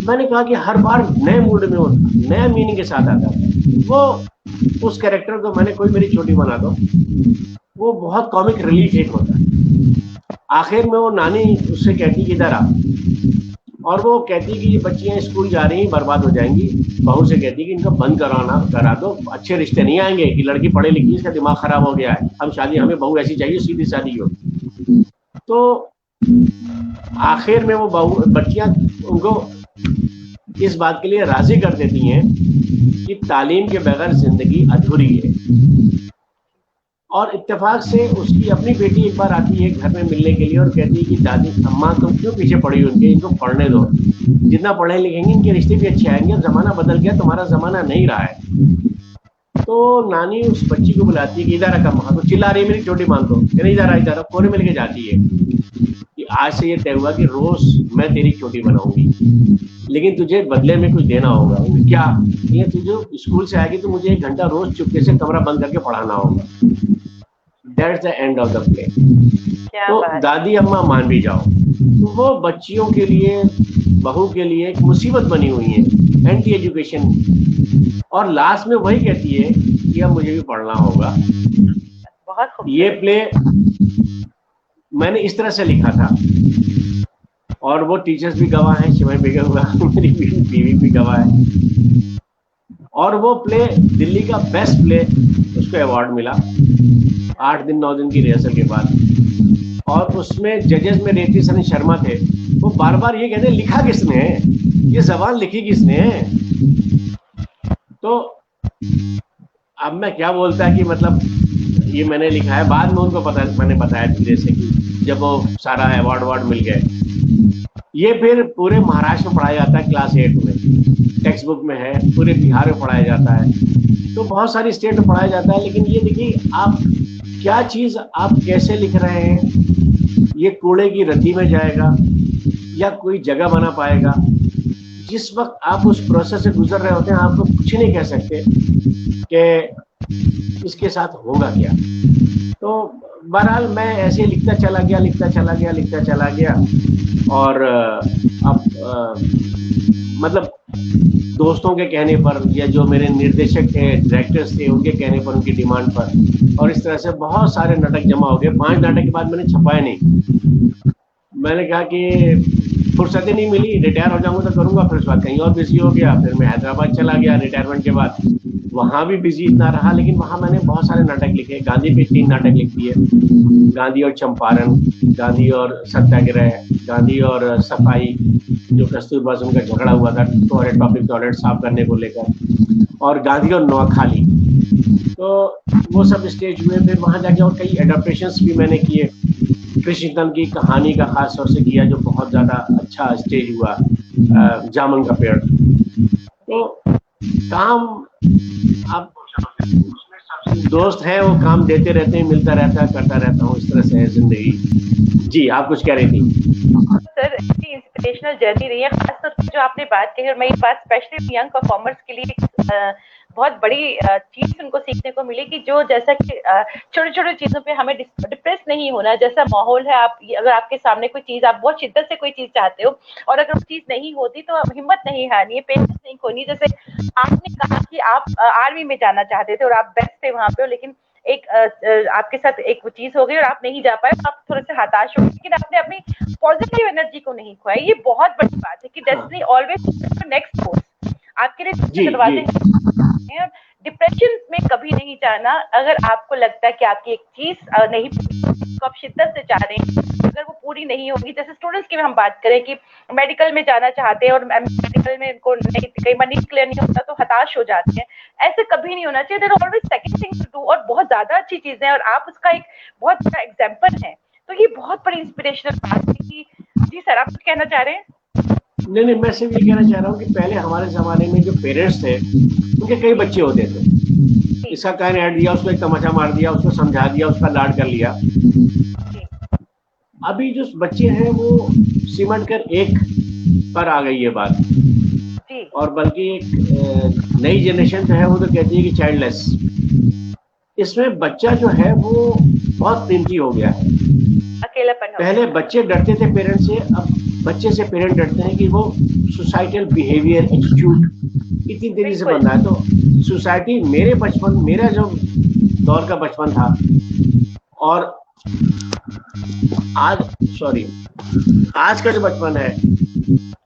मैंने कहा कि हर बार नए मूड में होता, नया मीनिंग के साथ आता है। वो उस कैरेक्टर को मैंने कोई मेरी छोटी बना दो, वो बहुत कॉमिक रिलीफ हिट होता है। आखिर में वो नानी उससे कहती कि इधर आ, और वो कहती कि ये बच्चियां स्कूल जा रही हैं, बर्बाद हो जाएंगी। बहू से कहती कि इनका बंद करा दो, अच्छे रिश्ते नहीं आएंगे कि लड़की पढ़े लिखी, इसका दिमाग खराब हो गया है, हम शादी, हमें बहू ऐसी चाहिए, सीधी शादी हो। तो आखिर में वो बहू बच्चियां उनको इस बात के लिए राजी कर देती हैं कि तालीम के बगैर जिंदगी अधूरी है। और इत्तेफाक से उसकी अपनी बेटी एक बार आती है घर में मिलने के लिए और कहती है कि दादी अम्मा तुम क्यों पीछे पड़ी उनके, इनको पढ़ने दो, जितना पढ़े लिखेंगे इनके रिश्ते भी अच्छे आएंगे, जमाना बदल गया, तुम्हारा जमाना नहीं रहा है। तो नानी उस बच्ची को बुलाती है कि इधर आ कम्मा, तो चिल्ला रही है मेरी चोटी बांध दो, इधर आ, कोने में लेके जाती है कि आज से ये तय हुआ कि रोज मैं तेरी चोटी बनाऊंगी, लेकिन तुझे बदले में कुछ देना होगा। क्या? ये तुझे स्कूल से आएगी तो मुझे 1 घंटा रोज चुपके से कमरा बंद करके पढ़ाना होगा। That's the end of the play. तो दादी अम्मा मान भी जाओ, तो वो बच्चियों के लिए, बहू के लिए एक मुसीबत बनी हुई है, एंटी एजुकेशन। और लास्ट में वही कहती है कि अब मुझे भी पढ़ना होगा। बहुत ये प्ले मैंने इस तरह से लिखा था, और वो टीचर्स भी गवाह हैं, शिवाय बेगम मेरी बीवी भी गवाह है। और वो प्ले दिल्ली का बेस्ट प्ले, उसको अवार्ड मिला 8 दिन 9 दिन की रिहर्सल के बाद। और उसमें जजेस में रेती सनी शर्मा थे, वो बार बार ये कहते लिखा किसने है, ये जबान लिखी किसने है। तो अब मैं क्या बोलता है कि मतलब ये मैंने लिखा है, बाद में उनको पता, मैंने बताया धीरे से कि जब वो सारा अवार्ड मिल गए। ये फिर पूरे महाराष्ट्र में पढ़ाया जाता है क्लास 8 में, टेक्स्ट बुक में है, पूरे बिहार में पढ़ाया जाता है, तो बहुत सारी स्टेट में पढ़ाया जाता है। लेकिन ये देखिए आप क्या चीज आप कैसे लिख रहे हैं, ये कूड़े की रद्दी में जाएगा या कोई जगह बना पाएगा। जिस वक्त आप उस प्रोसेस से गुजर रहे होते हैं, आप तो कुछ नहीं कह सकते कि इसके साथ होगा क्या। तो बहरहाल मैं ऐसे लिखता चला गया और अब मतलब दोस्तों के कहने पर या जो मेरे निर्देशक थे, डायरेक्टर्स थे, उनके कहने पर, उनकी डिमांड पर, और इस तरह से बहुत सारे नाटक जमा हो गए। 5 नाटक के बाद मैंने छपाए नहीं। मैंने कहा कि फुर्सत ही नहीं मिली, रिटायर हो जाऊंगा तो करूंगा, फिर उसके बाद कहीं और बिजी हो गया। फिर मैं हैदराबाद चला गया रिटायरमेंट के बाद, वहां भी बिजी इतना रहा। लेकिन वहां मैंने बहुत सारे नाटक लिखे। गांधी पे 3 नाटक लिख दिए, गांधी और चंपारण, गांधी और सत्याग्रह, गांधी और सफाई, जो कस्तूरबा से उनका झगड़ा हुआ था पब्लिक टॉयलेट साफ करने को लेकर, और गांधी और नोआखाली। तो वो सब स्टेज हुए। फिर वहां जाके और कई एडाप्टेशंस भी मैंने किए। कृष्णचंद्र की कहानी का खास तौर से किया, जो बहुत ज्यादा अच्छा स्टेज हुआ, जामुन का पेड़। तो काम, आप दोस्त हैं, वो काम देते रहते हैं, मिलता रहता है, करता रहता हूँ, इस तरह से है जिंदगी। जी, आप कुछ कह रही थी? सर, इतनी इंस्पिरेशनल जर्नी रही है, खासतौर पर जो आपने बात कही, और मैं ये बात स्पेशली यंग परफॉर्मर्स के लिए बहुत बड़ी चीज उनको सीखने को मिली कि जो जैसा कि छोटे छोटे चीजों पे हमें डिप्रेस नहीं होना। जैसा माहौल है, आप अगर आपके सामने कोई चीज, आप बहुत शिद्दत से कोई चीज चाहते हो और अगर वो चीज नहीं होती तो आप हिम्मत नहीं हारनी है, पेशेंस नहीं खोनी। जैसे आपने कहा कि आप आर्मी में जाना चाहते थे और आप बेस्ट थे वहां पे, लेकिन एक आपके साथ एक चीज हो गई और आप नहीं जा पाए, आप थोड़े से हताश हो गए, लेकिन आपने अपनी पॉजिटिव एनर्जी को नहीं खोया। ये बहुत बड़ी बात है कि डेस्टिनी ऑलवेज नेक्स्ट कोर्स आपके लिए दरवाजे हैं। डिप्रेशन में कभी नहीं जाना। अगर आपको लगता है कि आपकी एक चीज नहीं तो आप शिद्दत से चाह रहे हैं, अगर वो पूरी नहीं होगी, जैसे स्टूडेंट्स की हम बात करें कि मेडिकल में जाना चाहते हैं और मेडिकल में इनको नहीं, कई बार नीट क्लियर नहीं होता तो हताश हो जाते हैं। ऐसे कभी नहीं होना चाहिए। There are always second thing to do, और बहुत ज्यादा अच्छी चीजें हैं और आप उसका एक बहुत बड़ा एग्जाम्पल है। तो ये बहुत बड़ी इंस्पिरेशनल बात है कि जी सर, आप कुछ कहना चाह रहे हैं? नहीं, मैं सिर्फ ये कहना चाह रहा हूँ कि पहले हमारे जमाने में जो पेरेंट्स थे, उनके कई बच्चे होते थे। इसका कान ऐड दिया, उसको एक तमाचा मार दिया, उसको समझा दिया, उसका लाड कर लिया। अभी जो बच्चे हैं वो सिमट कर एक पर आ गई है बात, और बल्कि एक नई जनरेशन जो है वो तो कहती है कि चाइल्डलेस। इसमें बच्चा जो है वो बहुत कीमती हो गया है, अकेलापन। पहले बच्चे डरते थे पेरेंट्स से, अब बच्चे से पेरेंट डरते हैं कि वो सोसाइटल बिहेवियर, एटीट्यूड इतनी देरी से बन रहा है। तो सोसाइटी, मेरा जो दौर का बचपन था और आज का जो बचपन है,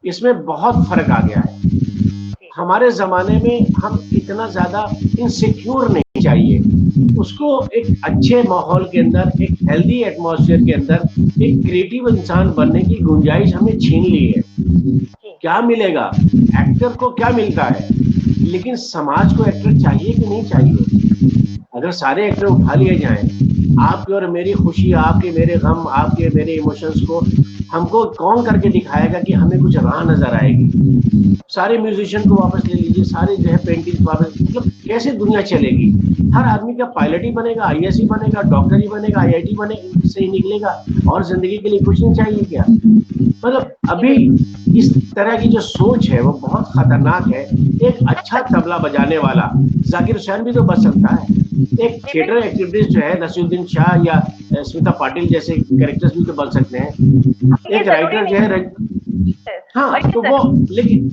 इसमें बहुत फर्क आ गया है। हमारे जमाने में हम इतना ज्यादा इनसिक्योर नहीं चाहिए, उसको एक अच्छे माहौल के अंदर, एक हेल्दी एटमॉस्फेयर के अंदर एक क्रिएटिव इंसान बनने की गुंजाइश हमने छीन ली है। क्या मिलेगा एक्टर को, क्या मिलता है, लेकिन समाज को एक्टर चाहिए कि नहीं चाहिए? अगर सारे एक्टर उठा लिए जाएं, आपकी और मेरी खुशी, आपके मेरे गम, आपके मेरे इमोशंस को हमको कौन करके दिखाएगा कि हमें कुछ राह नजर आएगी? सारे म्यूजिशियन को वापस ले लीजिए, सारे जो है पेंटिंग वापस, मतलब कैसे दुनिया चलेगी? हर आदमी का पायलट ही बनेगा, आईएएस ही बनेगा, डॉक्टर ही बनेगा, आईआईटी बनेगा, से ही निकलेगा, और जिंदगी के लिए कुछ नहीं चाहिए क्या? मतलब अभी इस तरह की जो सोच है वो बहुत खतरनाक है। एक अच्छा तबला बजाने वाला जाकिर हुसैन भी तो बच सकता है। एक थिएटर एक्टिविटीज जो है नसीरुद्दीन शाह या स्मिता पाटिल जैसे कैरेक्टर्स भी तो बन सकते हैं। एक राइटर जो है, हाँ, तो वो, लेकिन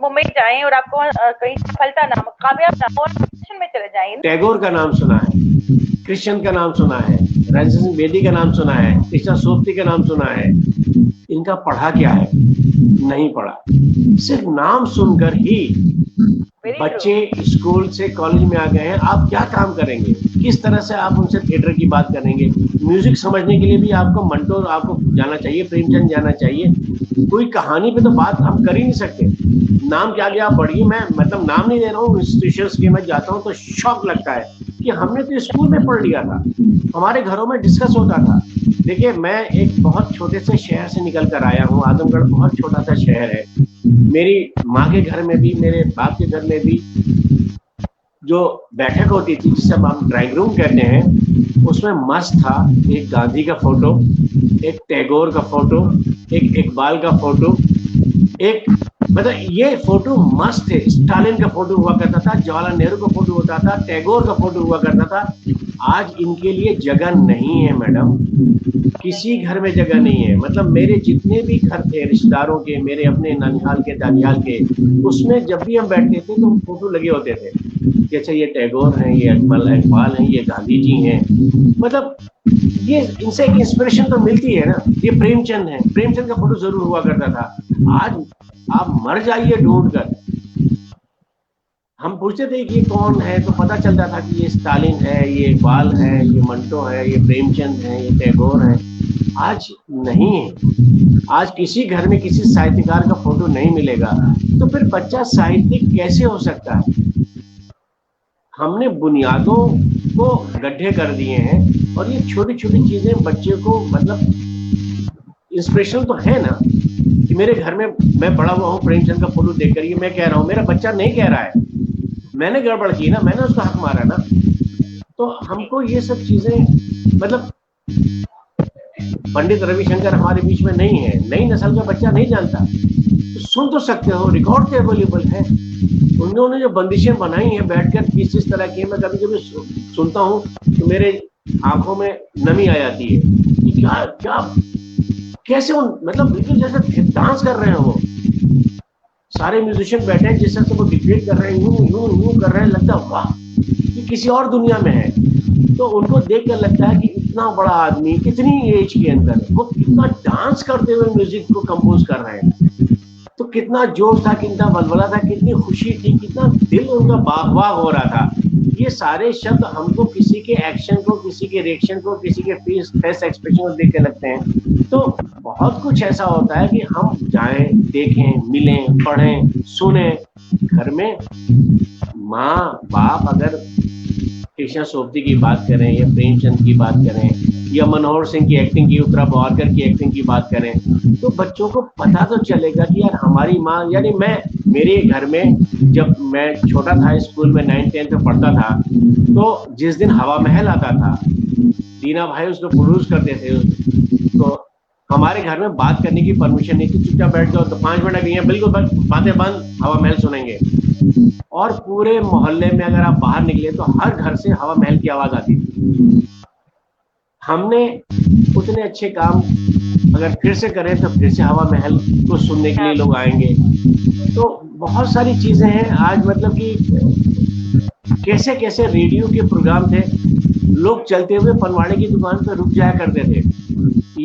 मुंबई जाएं और आपको कहीं सफलता ना, कामयाब ना हो, में चले जाएं। टैगोर का नाम सुना है, कृष्ण का नाम सुना है, राजेंद्र सिंह बेदी का नाम सुना है, कृष्णा सोपती का नाम सुना है। इनका पढ़ा क्या है? नहीं पढ़ा। सिर्फ नाम सुनकर ही बच्चे स्कूल से कॉलेज में आ गए हैं। आप क्या काम करेंगे? किस तरह से आप उनसे थिएटर की बात करेंगे? म्यूजिक समझने के लिए भी आपको मंटो, आपको जाना चाहिए, प्रेमचंद जाना चाहिए। कोई कहानी पे तो बात हम कर ही नहीं सकते। नाम के आगे आप बढ़िए, मैं मतलब नाम नहीं दे रहा हूँ, इंस्टीट्यूशंस के मैं जाता हूँ तो शौक लगता है कि हमने तो स्कूल में पढ़ लिया था, हमारे घरों में डिस्कस होता था। देखिए, मैं एक बहुत छोटे से शहर से निकल कर आया हूँ, आजमगढ़ बहुत छोटा सा शहर है। मेरी माँ के घर में भी, मेरे बाप के घर में भी जो बैठक होती थी जिसे हम ड्राइंग रूम कहते हैं, उसमें मस्त था एक गांधी का फोटो, एक टैगोर का फोटो, एक इकबाल का फोटो, एक मतलब ये फोटो मस्त है। स्टालिन का फोटो हुआ करता था, जवाहरलाल नेहरू का फोटो होता था, टैगोर का फोटो हुआ करता था। आज इनके लिए जगह नहीं है मैडम, किसी घर में जगह नहीं है। मतलब मेरे जितने भी घर थे रिश्तेदारों के, मेरे अपने नानिहाल के, दानिहाल के, उसमें जब भी हम बैठते थे तो फोटो लगे होते थे कि अच्छा ये टैगोर हैं, ये इकबाल हैं, ये गांधी जी हैं। मतलब ये इनसे एक इंस्पिरेशन तो मिलती है ना। ये प्रेमचंद है, प्रेमचंद का फोटो जरूर हुआ करता था। आज आप मर जाइए ढूंढ कर, हम पूछते थे कि कौन है तो पता चलता था कि ये स्टालिन है, ये इकबाल है, ये मंटो है, ये प्रेमचंद है, ये टैगोर है। आज नहीं है। आज किसी घर में किसी साहित्यकार का फोटो नहीं मिलेगा, तो फिर बच्चा साहित्यिक कैसे हो सकता है? हमने बुनियादों को गड्ढे कर दिए हैं, और ये छोटी छोटी चीजें बच्चे को मतलब इंस्पिरेशन तो है ना कि मेरे घर में मैं बड़ा हुआ हूँ प्रेमचंद का फोटो देखकर, ये मैं कह रहा हूँ, मेरा बच्चा नहीं कह रहा है, मैंने गड़बड़ की ना, मैंने उसको हक मारा ना। तो हमको ये सब चीजें मतलब पंडित रविशंकर हमारे बीच में नहीं है, नई नस्ल का बच्चा नहीं जानता। तो सुन तो सकते हो, रिकॉर्ड तो अवेलेबल है। उन्होंने जो बंदिशें बनाई हैं बैठकर किस तरह की, मैं कभी कभी सुनता हूँ तो मेरे आंखों में नमी आ जाती है कि क्या क्या कैसे मतलब बिल्कुल जैसे डांस कर रहे हैं वो सारे म्यूजिशियन बैठे हैं, जिस तरह से वो डिक्टेट कर रहे हैं, यूं यूं यूं कर रहे हैं, लगता है वाह कि किसी और दुनिया में है। तो उनको देख कर लगता है कि इतना बड़ा आदमी कितनी एज के अंदर वो कितना डांस करते हुए म्यूजिक को कंपोज कर रहे हैं। तो कितना जोश था, कितना बलबला था, कितनी खुशी थी, कितना दिल उनका बाग बाग हो रहा था। ये सारे शब्द हमको किसी के एक्शन को, किसी के रिएक्शन को, किसी के फेस एक्सप्रेशन को देख के लगते हैं। तो बहुत कुछ ऐसा होता है कि हम जाएं, देखें, मिलें, पढ़ें, सुने। घर में माँ बाप अगर कृष्णा सोबती की बात करें या प्रेमचंद की बात करें या मनोहर सिंह की एक्टिंग की, उत्तरा पवारकर की एक्टिंग की बात करें, तो बच्चों को पता तो चलेगा कि यार हमारी माँ, यानी मेरे घर में जब मैं छोटा था, स्कूल में 9th-10th में पढ़ता था, तो जिस दिन हवा महल आता था, दीना भाई उसको प्रोड्यूस करते थे, तो हमारे घर में बात करने की परमिशन नहीं थी। चुपचाप बैठ जाओ, तो 5 मिनट अभी बिल्कुल बातें बंद, हवा महल सुनेंगे। और पूरे मोहल्ले में अगर आप बाहर निकले तो हर घर से हवा महल की आवाज आती थी। हमने उतने अच्छे काम अगर फिर से करें तो फिर से हवा महल को सुनने के लिए लोग आएंगे। तो बहुत सारी चीजें हैं आज, मतलब कि कैसे कैसे रेडियो के प्रोग्राम थे, लोग चलते हुए पनवाड़े की दुकान पर रुक जाया करते थे,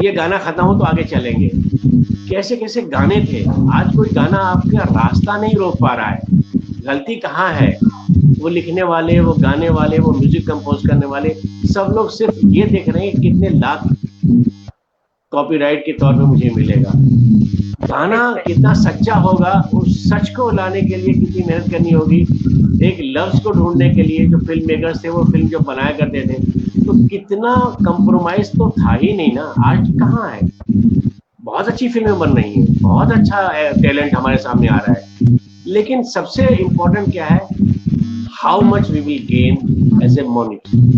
ये गाना खत्म हो तो आगे चलेंगे। कैसे कैसे गाने थे, आज कोई गाना आपका रास्ता नहीं रोक पा रहा है। गलती कहाँ है? वो लिखने वाले, वो गाने वाले, वो म्यूजिक कंपोज करने वाले, सब लोग सिर्फ ये देख रहे हैं कितने लाख कॉपीराइट के तौर पे मुझे मिलेगा। गाना कितना सच्चा होगा, उस सच को लाने के लिए कितनी मेहनत करनी होगी। एक लफ्ज को ढूंढने के लिए जो फिल्म मेकर्स थे वो फिल्म जो बनाया करते थे, तो कितना कंप्रोमाइज तो था ही नहीं ना। आज कहाँ है? बहुत अच्छी फिल्में बन रही हैं, बहुत अच्छा टैलेंट हमारे सामने आ रहा है, लेकिन सबसे इम्पोर्टेंट क्या है? How much we will gain as a monitor.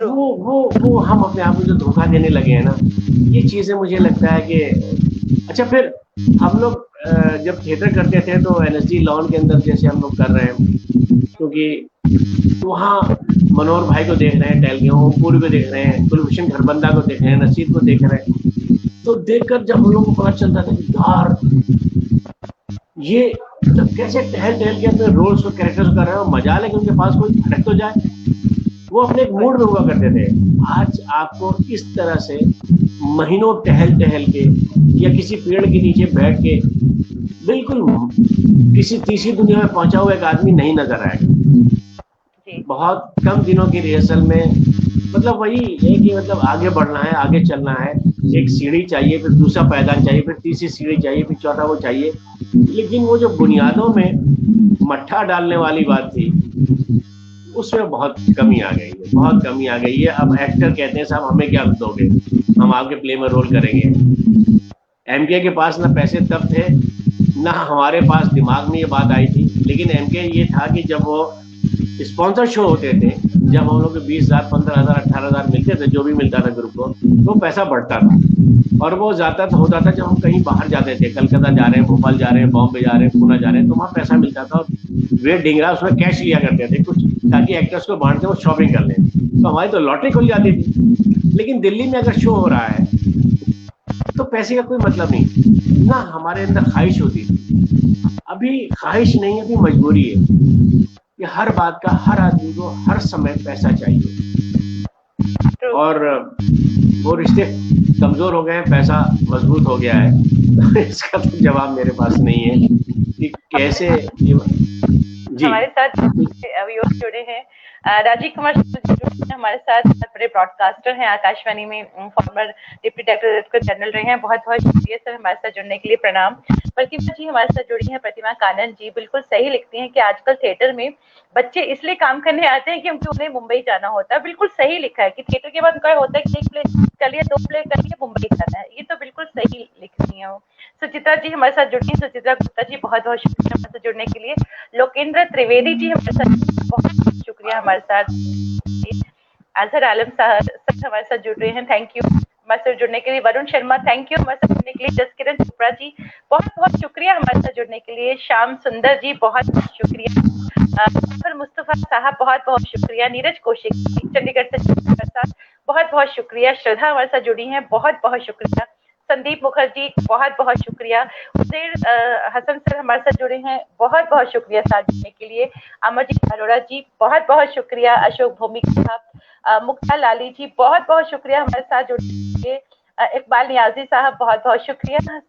वो हम अपने आप को जो धोखा देने लगे हैं ना, ये चीजें मुझे लगता है कि अच्छा। फिर हम लोग जब थिएटर करते थे तो एनएसडी लॉन के अंदर जैसे हम लोग कर रहे हैं, क्योंकि वहाँ मनोहर भाई को देख रहे हैं, टहल गए, पूरी को देख रहे हैं, कुलभूषण घरबंदा को देख रहे हैं, नसीब को देख रहे हैं, तो देखकर जब हम लोग को पता चलता था कि यार ये मतलब कैसे टहल के अपने रोल्स को, कैरेक्टर्स कर रहे हैं, मजा, लेकिन उनके पास कोई भटक तो जाए। वो अपने एक मूड में हुआ करते थे। आज आपको इस तरह से महीनों टहल के या किसी पेड़ के नीचे बैठ के बिल्कुल किसी तीसरी दुनिया में पहुंचा हुआ एक आदमी नहीं नजर आएगा। बहुत कम दिनों की रिहर्सल में मतलब वही है कि मतलब आगे बढ़ना है, आगे चलना है। एक सीढ़ी चाहिए, फिर दूसरा पायदान चाहिए, फिर तीसरी सीढ़ी चाहिए, फिर चौथा वो चाहिए। लेकिन वो जो बुनियादों में मट्ठा डालने वाली बात थी, उसमें बहुत कमी आ गई है, बहुत कमी आ गई है। अब एक्टर कहते हैं साहब हमें क्या दोगे, हम आपके प्ले में रोल करेंगे। एमके के पास ना पैसे तब थे, ना हमारे पास दिमाग में ये बात आई थी, लेकिन एमके ये था कि जब वो स्पॉन्सर शो होते थे, जब हम लोग को 20,000, 15,000, 18,000 मिलते थे, जो भी मिलता था ग्रुप को, तो पैसा बढ़ता था। और वो ज्यादातर होता था जब हम कहीं बाहर जाते थे, कलकत्ता जा रहे हैं, भोपाल जा रहे हैं, बॉम्बे जा रहे हैं, पूना जा रहे हैं, तो वहाँ पैसा मिलता था और वे ढिंगरा उसमें कैश लिया करते थे कुछ, ताकि एक्टर्स को बांट के वो शॉपिंग कर लें। तो हमारी तो लॉटरी खुल जाती थी। लेकिन दिल्ली में अगर शो हो रहा है तो पैसे का कोई मतलब नहीं, ना हमारे अंदर ख्वाहिश होती थी। अभी ख्वाहिश नहीं, अभी मजबूरी है कि हर बात का हर आदमी को हर समय पैसा चाहिए, और वो रिश्ते कमजोर हो गए हैं, पैसा मजबूत हो गया है। इसका तो जवाब मेरे पास नहीं है कि कैसे जी। हमारे साथ व्यूअर्स जुड़े हैं, राजीव कुमार हमारे साथ बड़े ब्रॉडकास्टर हैं, आकाशवाणी में फॉर्मर डिप्टी डायरेक्टर जनरल रहे हैं। बहुत बहुत शुक्रिया सर हमारे साथ जुड़ने के लिए, प्रणाम। प्रतिमा जी हमारे साथ जुड़ी हैं, प्रतिमा कानन जी। बिल्कुल सही लिखती हैं कि आजकल थिएटर में बच्चे इसलिए काम करने आते हैं क्योंकि उन्हें मुंबई जाना होता है। बिल्कुल सही लिखा है कि थिएटर के बाद उनका होता है कि एक प्ले चलिए, 2 प्ले करिए, मुंबई जाना है। ये तो बिल्कुल सही लिख रही है वो। सुचित्रा जी हमारे साथ जुड़ी हैं, सुचित्रा गुप्ता जी बहुत बहुत शुक्रिया हमारे साथ जुड़ने के लिए। लोकेंद्र त्रिवेदी जी हमारे साथ बहुत शुक्रिया हमारे साथ। अजहर आलम साहब हमारे साथ जुड़ रहे हैं, थैंक यू हमारे साथ जुड़ने के लिए। वरुण शर्मा थैंक यू हमारे साथ जुड़ने के लिए। जसकिरण चोपड़ा जी बहुत बहुत शुक्रिया हमारे साथ जुड़ने के लिए। श्याम सुंदर जी बहुत बहुत शुक्रिया। मुस्तफा साहब बहुत बहुत शुक्रिया। नीरज कौशिक चंडीगढ़ से बहुत बहुत शुक्रिया। श्रद्धा हमारे साथ जुड़ी हैं, बहुत बहुत शुक्रिया। संदीप मुखर्जी बहुत बहुत शुक्रिया। उदेर हसन सर हमारे साथ जुड़े हैं, बहुत बहुत शुक्रिया साथ जुड़ने के लिए। अमरजीत अरोड़ा जी बहुत बहुत शुक्रिया। अशोक भौमिक साहब, मुक्ता लाली जी बहुत बहुत शुक्रिया हमारे साथ जुड़ने के लिए। इकबाल नियाजी साहब बहुत बहुत शुक्रिया।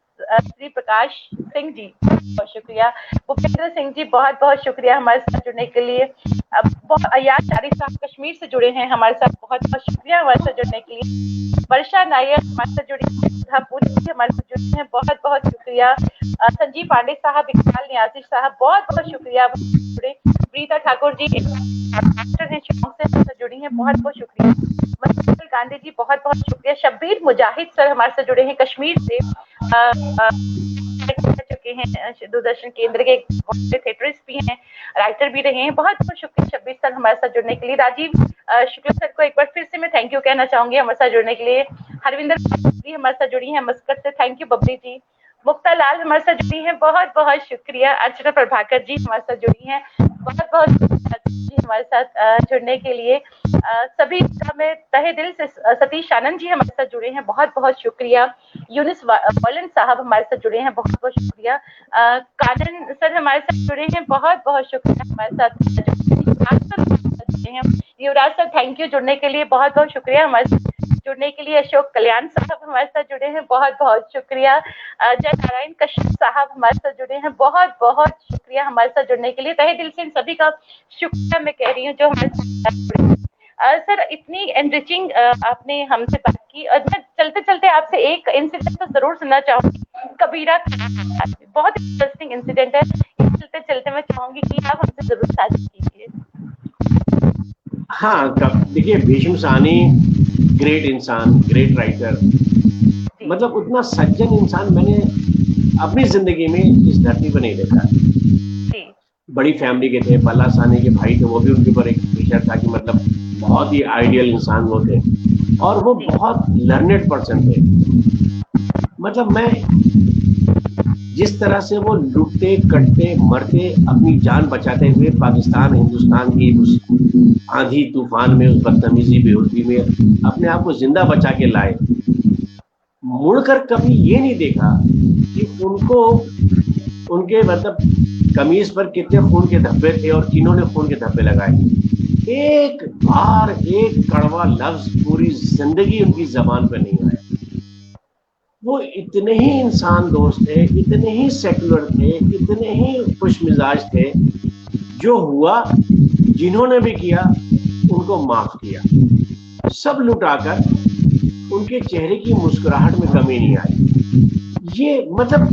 श्री प्रकाश सिंह जी बहुत शुक्रिया। भूपेंद्र सिंह जी बहुत बहुत शुक्रिया हमारे साथ जुड़ने के लिए। अयाज शारी साहब कश्मीर से जुड़े हैं हमारे साथ, बहुत बहुत शुक्रिया हमारे साथ जुड़ने के लिए। वर्षा नायर हमारे साथ जुड़ी है, पूरी हमारे साथ जुड़े हैं, बहुत बहुत शुक्रिया। संजीव पांडे साहब, इकबाल नियाजी साहब बहुत बहुत शुक्रिया जुड़े। प्रीता ठाकुर जी हैं शिलांग से जुड़ी हैं, बहुत बहुत शुक्रिया। मधुकर गांधी जी बहुत बहुत शुक्रिया। शब्बीर मुजाहिद सर हमारे साथ जुड़े हैं कश्मीर से, चुके हैं, दूरदर्शन केंद्र के थिएटरिस्ट भी हैं, राइटर भी रहे हैं। बहुत बहुत शुक्रिया शब्बीर सर हमारे साथ जुड़ने के लिए। राजीव शुक्ला सर को एक बार फिर से मैं थैंक यू कहना चाहूंगी हमारे साथ जुड़ने के लिए। हरविंदर जी हमारे साथ जुड़ी हैं मस्कट से, थैंक यू बबली जी। मुक्ता लाल हमारे साथ जुड़ी हैं, बहुत बहुत शुक्रिया। अर्चना प्रभाकर जी हमारे साथ जुड़ी हैं, बहुत बहुत जी हमारे साथ जुड़ने के लिए। सभी मैं तहे दिल से। सतीश आनंद जी हमारे साथ जुड़े हैं, बहुत बहुत शुक्रिया। यूनिस वॉलन साहब हमारे साथ जुड़े हैं, बहुत बहुत शुक्रिया। कानन सर हमारे साथ जुड़े हैं, बहुत बहुत शुक्रिया हमारे साथ जुड़े हैं। युवराज सर थैंक यू जुड़ने के लिए, बहुत बहुत शुक्रिया हमारे साथ जुड़ने के लिए। अशोक कल्याण साहब हमारे साथ जुड़े हैं, बहुत बहुत शुक्रिया। जय नारायण कश्यप साहब हमारे साथ जुड़े हैं, बहुत बहुत शुक्रिया हमारे साथ जुड़ने के लिए। तहे दिल से इन सभी का शुक्रिया मैं कह रही हूँ जो हमारे साथ जुड़े हैं। सर इतनी एनरिचिंग आपने हमसे बात की, और मैं चलते चलते आपसे एक इंसिडेंट तो जरूर सुनना चाहूंगी। कबीरा बहुत इंटरेस्टिंग इंसिडेंट है, चलते चलते मैं चाहूंगी कि आप हमसे जरूर साझा कीजिए। हाँ, देखिए भीष्म साहनी ग्रेट इंसान, ग्रेट राइटर, मतलब उतना सज्जन इंसान मैंने अपनी जिंदगी में इस धरती पर नहीं देखा। बड़ी फैमिली के थे, पल्ला साहनी के भाई थे, वो भी उनके ऊपर एक प्रेशर था कि मतलब बहुत ही आइडियल इंसान वो थे, और वो बहुत लर्नेड पर्सन थे। मतलब मैं जिस तरह से वो लूटते कटते मरते अपनी जान बचाते हुए पाकिस्तान हिंदुस्तान की उस आंधी तूफान में, उस बदतमीजी बेहुदगी में अपने आप को जिंदा बचा के लाए, मुड़कर कभी ये नहीं देखा कि उनको उनके मतलब कमीज पर कितने खून के धब्बे थे और किन्होंने खून के धब्बे लगाए। एक बार एक कड़वा लफ्ज पूरी जिंदगी उनकी जबान पर नहीं आया। वो इतने ही इंसान दोस्त थे, इतने ही सेकुलर थे, इतने ही खुश मिजाज थे, जो हुआ जिन्होंने भी किया उनको माफ किया। सब लुटाकर उनके चेहरे की मुस्कुराहट में कमी नहीं आई। ये मतलब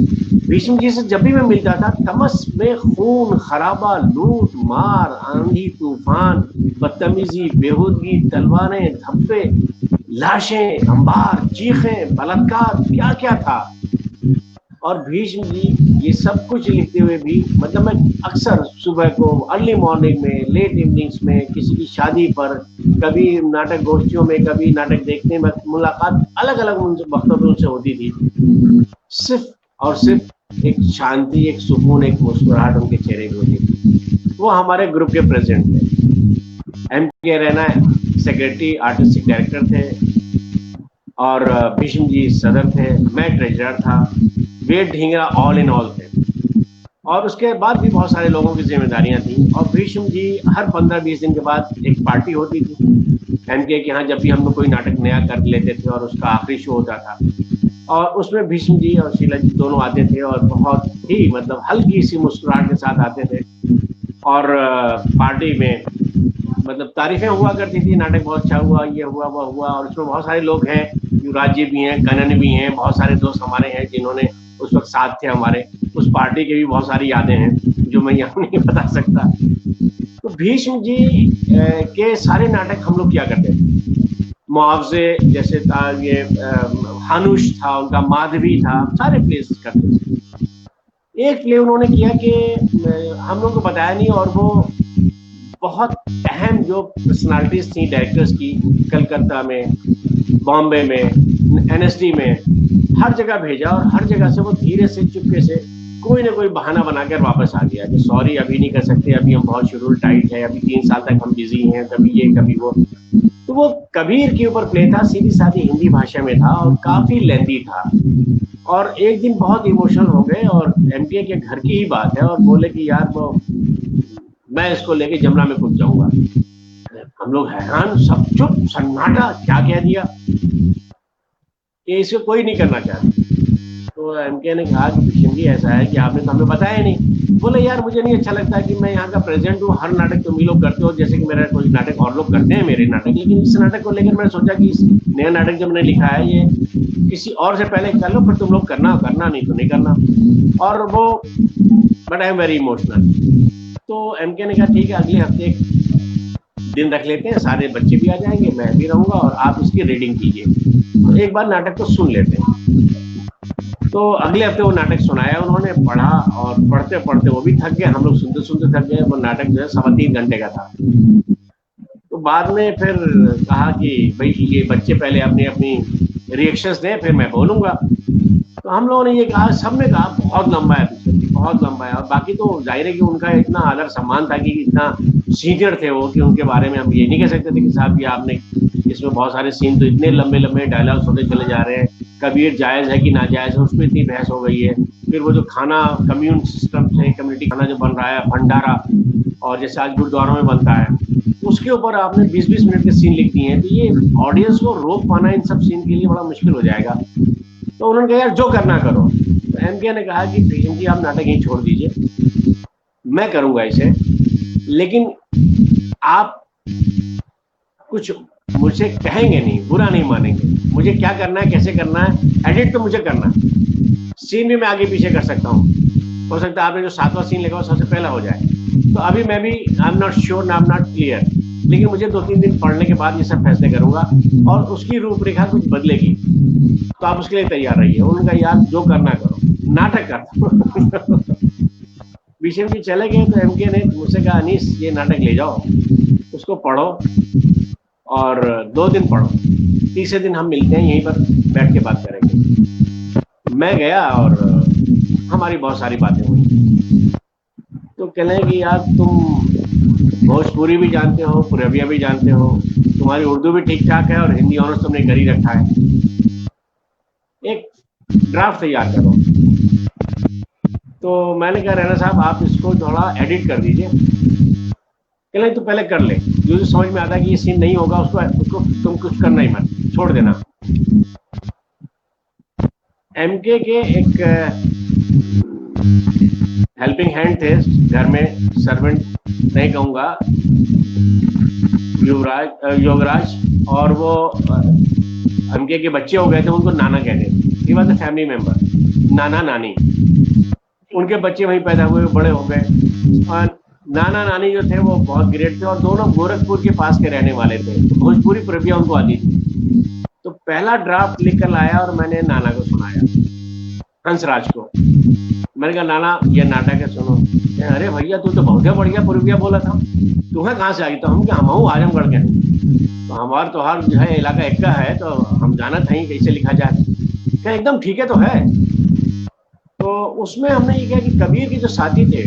भीष्म जी से जब भी मैं मिलता था, तमस में खून खराबा, लूट मार, आंधी तूफान, बदतमीजी, बेहूदगी, तलवारें, धब्बे, लाशें, अंबार, चीखें, बलात्कार, क्या क्या था। और भीष्म जी ये सब कुछ लिखते हुए भी, मतलब मैं अक्सर सुबह को, अर्ली मॉर्निंग में, लेट इवनिंग्स में, किसी की शादी पर, कभी नाटक गोष्ठियों में, कभी नाटक देखने में मुलाकात अलग अलग वक्तों पर उनसे होती थी। सिर्फ और सिर्फ एक शांति, एक सुकून, एक मुस्कुराहट उनके चेहरे पे होती थी। वो हमारे ग्रुप के प्रेसिडेंट थे। एम के रैना सेक्रेटरी आर्टिस्टिक डायरेक्टर थे, और भीष्म जी सदर थे, मैं ट्रेजरर था, वेद ढींगरा ऑल इन ऑल थे। और उसके बाद भी बहुत सारे लोगों की जिम्मेदारियां थी। और भीष्म जी हर 15-20 दिन के बाद एक पार्टी होती थी एमके के यहाँ, जब भी हम लोग कोई नाटक नया कर लेते थे और उसका आखिरी शो होता था, और उसमें भीष्म जी और शीला जी दोनों आते थे, और बहुत ही मतलब हल्की सी मुस्कुराहट के साथ आते थे। और पार्टी में मतलब तारीफें हुआ करती थी, नाटक बहुत अच्छा हुआ, ये हुआ वो हुआ। और उसमें बहुत सारे लोग हैं, युवराज जी भी हैं, कनन भी हैं, बहुत सारे दोस्त हमारे हैं जिन्होंने उस वक्त साथ थे हमारे। उस पार्टी की भी बहुत सारी यादें हैं जो मैं यहाँ नहीं बता सकता। तो भीष्म जी के सारे नाटक हम लोग किया करते थे। मुआवजे जैसे था, ये हानुष था उनका, माधवी था, सारे प्लेस करते थे। एक प्ले उन्होंने किया कि हम लोग को बताया नहीं, और वो बहुत अहम जो पर्सनालिटीज थी डायरेक्टर्स की, कलकत्ता में, बॉम्बे में, एनएसडी में, हर जगह भेजा। और हर जगह से वो धीरे से, चुपके से, कोई ना कोई बहाना बनाकर वापस आ गया कि सॉरी अभी नहीं कर सकते, अभी हम बहुत शेड्यूल टाइट है, अभी 3 साल तक हम बिजी हैं, कभी ये कभी वो। तो वो कबीर के ऊपर प्ले था, सीधी सादी हिंदी भाषा में था और काफी लेंथी था। और एक दिन बहुत इमोशनल हो गए, और एमटीए के घर की ही बात है, और बोले कि यार वो मैं इसको लेके जमुना में कूद जाऊंगा। हम लोग हैरान, सब चुप, सन्नाटा, क्या कह दिया कि इसको कोई नहीं करना चाहता। तो एमके ने कहा कि भीष्म जी ऐसा है कि आपने तो हमें बताया नहीं। बोले यार मुझे नहीं अच्छा लगता कि मैं यहाँ का प्रेसिडेंट हूँ, हर नाटक तुम ही लोग करते हो, जैसे कि मेरा कोई नाटक और लोग करते हैं मेरे नाटक, लेकिन इस नाटक को लेकर मैंने सोचा कि इस नया नाटक जो मैंने लिखा है ये किसी और से पहले कर लो, फिर तुम लोग करना नहीं तो नहीं करना। और वो, but I am very emotional. तो एमके ने कहा ठीक है, अगले हफ्ते एक दिन रख लेते हैं, सारे बच्चे भी आ जाएंगे, मैं भी रहूंगा, और आप इसकी रीडिंग कीजिए, तो एक बार नाटक को सुन लेते हैं। तो अगले हफ्ते वो नाटक सुनाया उन्होंने, पढ़ा, और पढ़ते पढ़ते वो भी थक गए, हम लोग सुनते सुनते थक गए। वो नाटक जो है 3.25 घंटे का था। तो बाद में फिर कहा कि भाई ये बच्चे पहले अपनी अपनी रिएक्शंस दें, फिर मैं बोलूंगा। तो हम लोगों ने ये कहा, सबने कहा बहुत लंबा है, बहुत लंबा है। और बाकी तो जाहिर है कि उनका इतना आदर सम्मान था कि इतना सीनियर थे वो, कि उनके बारे में हम ये नहीं कह सकते थे कि साहब ये आपने, इसमें बहुत सारे सीन तो इतने लंबे लंबे डायलॉग्स होते चले जा रहे हैं, कबीर जायज़ है कि नाजायज़ है, उस पर इतनी बहस हो गई है। फिर वो जो खाना कम्यून सिस्टम से, कम्युनिटी खाना जो बन रहा है, भंडारा, और जैसे आज गुरुद्वारों में बनता है, उसके ऊपर आपने 20-20 मिनट के सीन लिख दिए हैं। तो ये ऑडियंस को रोक पाना इन सब सीन के लिए बड़ा मुश्किल हो जाएगा। तो उन्होंने कहा यार जो करना करो। तो एमके ने कहा कि भीष्म जी आप नाटक यहीं छोड़ दीजिए, मैं करूंगा इसे, लेकिन आप कुछ मुझे कहेंगे नहीं, बुरा नहीं मानेंगे। मुझे क्या करना है, कैसे करना है, एडिट तो मुझे करना है, सीन भी मैं आगे पीछे कर सकता हूँ। हो सकता है आपने जो 7वां सीन लिखा वो सबसे पहला हो जाए। तो अभी मैं भी आई am not sure, I am not clear, लेकिन मुझे 2-3 दिन पढ़ने के बाद ये सब फैसले करूंगा, और उसकी रूपरेखा कुछ बदलेगी, तो आप उसके लिए तैयार रहिए। उनका यार जो करना करो, नाटक करता। भीष्म जी चले गए, तो एमके ने मुझसे कहा अनीस ये नाटक ले जाओ, उसको पढ़ो, और 2 दिन पढ़ो, तीसरे दिन हम मिलते हैं, यहीं पर बैठ के बात करेंगे। मैं गया और हमारी बहुत सारी बातें हुई। तो कह रहे कि यार तुम भोजपुरी भी जानते हो, पुरबिया भी जानते हो, तुम्हारी उर्दू भी ठीक ठाक है, और हिंदी ऑनर्स तुमने कर ही रखा है, एक ड्राफ्ट तैयार करो। तो मैंने कहा रैना साहब आप इसको थोड़ा एडिट कर दीजिए। कहना तो पहले कर ले, जो समझ में आता है कि ये सीन नहीं होगा उसको तुम कुछ करना ही मत, छोड़ देना। एमके के एक हेल्पिंग हैंड थे घर में, सर्वेंट नहीं कहूँगा, योगराज, और वो एमके के बच्चे हो गए थे, उनको नाना कहते थे, he was a family member. नाना नानी, उनके बच्चे वहीं पैदा हुए, बड़े हो गए। और नाना नानी जो थे वो बहुत ग्रेट थे और दोनों गोरखपुर के पास के रहने वाले थे, तो भोजपुरी प्रबिया उनको आती थी। तो पहला ड्राफ्ट लिख कर लाया और मैंने नाना को सुनाया, हंसराज को। मैंने कहा नाना ये नाटक है सुनो। अरे भैया तू तो बहुत बढ़िया पूर्विया बोला था, तुम्हें कहाँ से आई? तो हम क्या, हम आजमगढ़ के हैं, तो हमारा त्योहार जो है इलाका एक का है, तो हम जाना था ही कैसे लिखा जाए। क्या एकदम ठीक है तो है। तो उसमें हमने ये किया कि कबीर के जो साथी थे,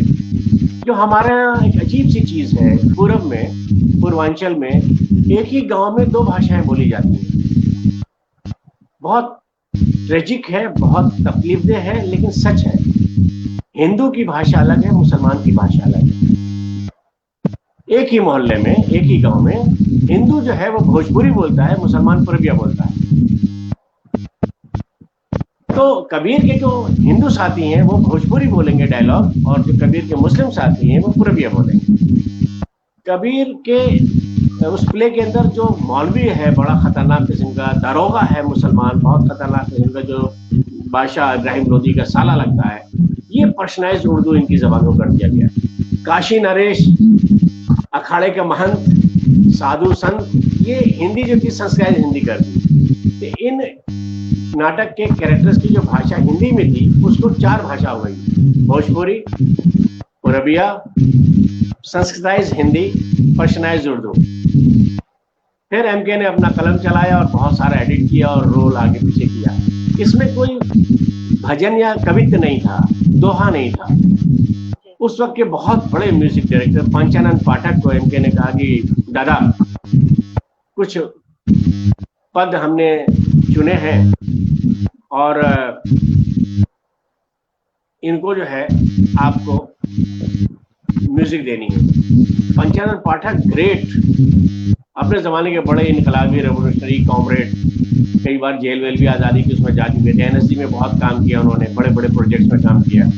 जो हमारे यहाँ एक अजीब सी चीज है, पूर्व में, पूर्वांचल में एक ही गांव में 2 भाषाएं बोली जाती हैं। बहुत ट्रेजिक है, बहुत तकलीफदेह है, लेकिन सच है। हिंदू की भाषा अलग है, मुसलमान की भाषा अलग है। एक ही मोहल्ले में, एक ही गांव में हिंदू जो है वो भोजपुरी बोलता है, मुसलमान पूर्विया बोलता है। तो कबीर के जो हिंदू साथी हैं वो भोजपुरी बोलेंगे डायलॉग, और जो कबीर के मुस्लिम साथी हैं वो पूर्विया बोलेंगे। कबीर के उस प्ले के अंदर जो मौलवी है बड़ा खतरनाक किस्म का, दारोगा है मुसलमान बहुत खतरनाक किस्म का, जो बादशाह इब्राहिम लोधी का साला लगता है, ये पर्सनलाइज उर्दू इनकी जबान में कर दिया गया। काशी नरेश, अखाड़े के महंत, साधु संत, ये हिंदी जो की संस्कृत हिंदी कर दी। तो इन नाटक के कैरेक्टर्स की जो भाषा हिंदी में थी उसको 4 भाषा हो गई, भोजपुरी, पूर्विया, संस्कृताइज हिंदी, पर्सनलाइज उर्दू। फिर एमके ने अपना कलम चलाया और बहुत सारा एडिट किया और रोल आगे पीछे किया। इसमें कोई भजन या कवित्व नहीं था, दोहा नहीं था। उस वक्त के बहुत बड़े म्यूजिक डायरेक्टर पंचानंद पाठक को एमके ने कहा कि दादा कुछ पद हमने चुने हैं और इनको जो है आपको म्यूजिक देनी है। पंचानंद पाठक ग्रेट, अपने जमाने के बड़े इनकलाबी रेवोल्यूशनरी कॉमरेड, कई बार जेल वेल भी आज़ादी की उसमें जा चुके थे। एनएसडी में बहुत काम किया उन्होंने, बड़े बड़े प्रोजेक्ट्स में काम किया।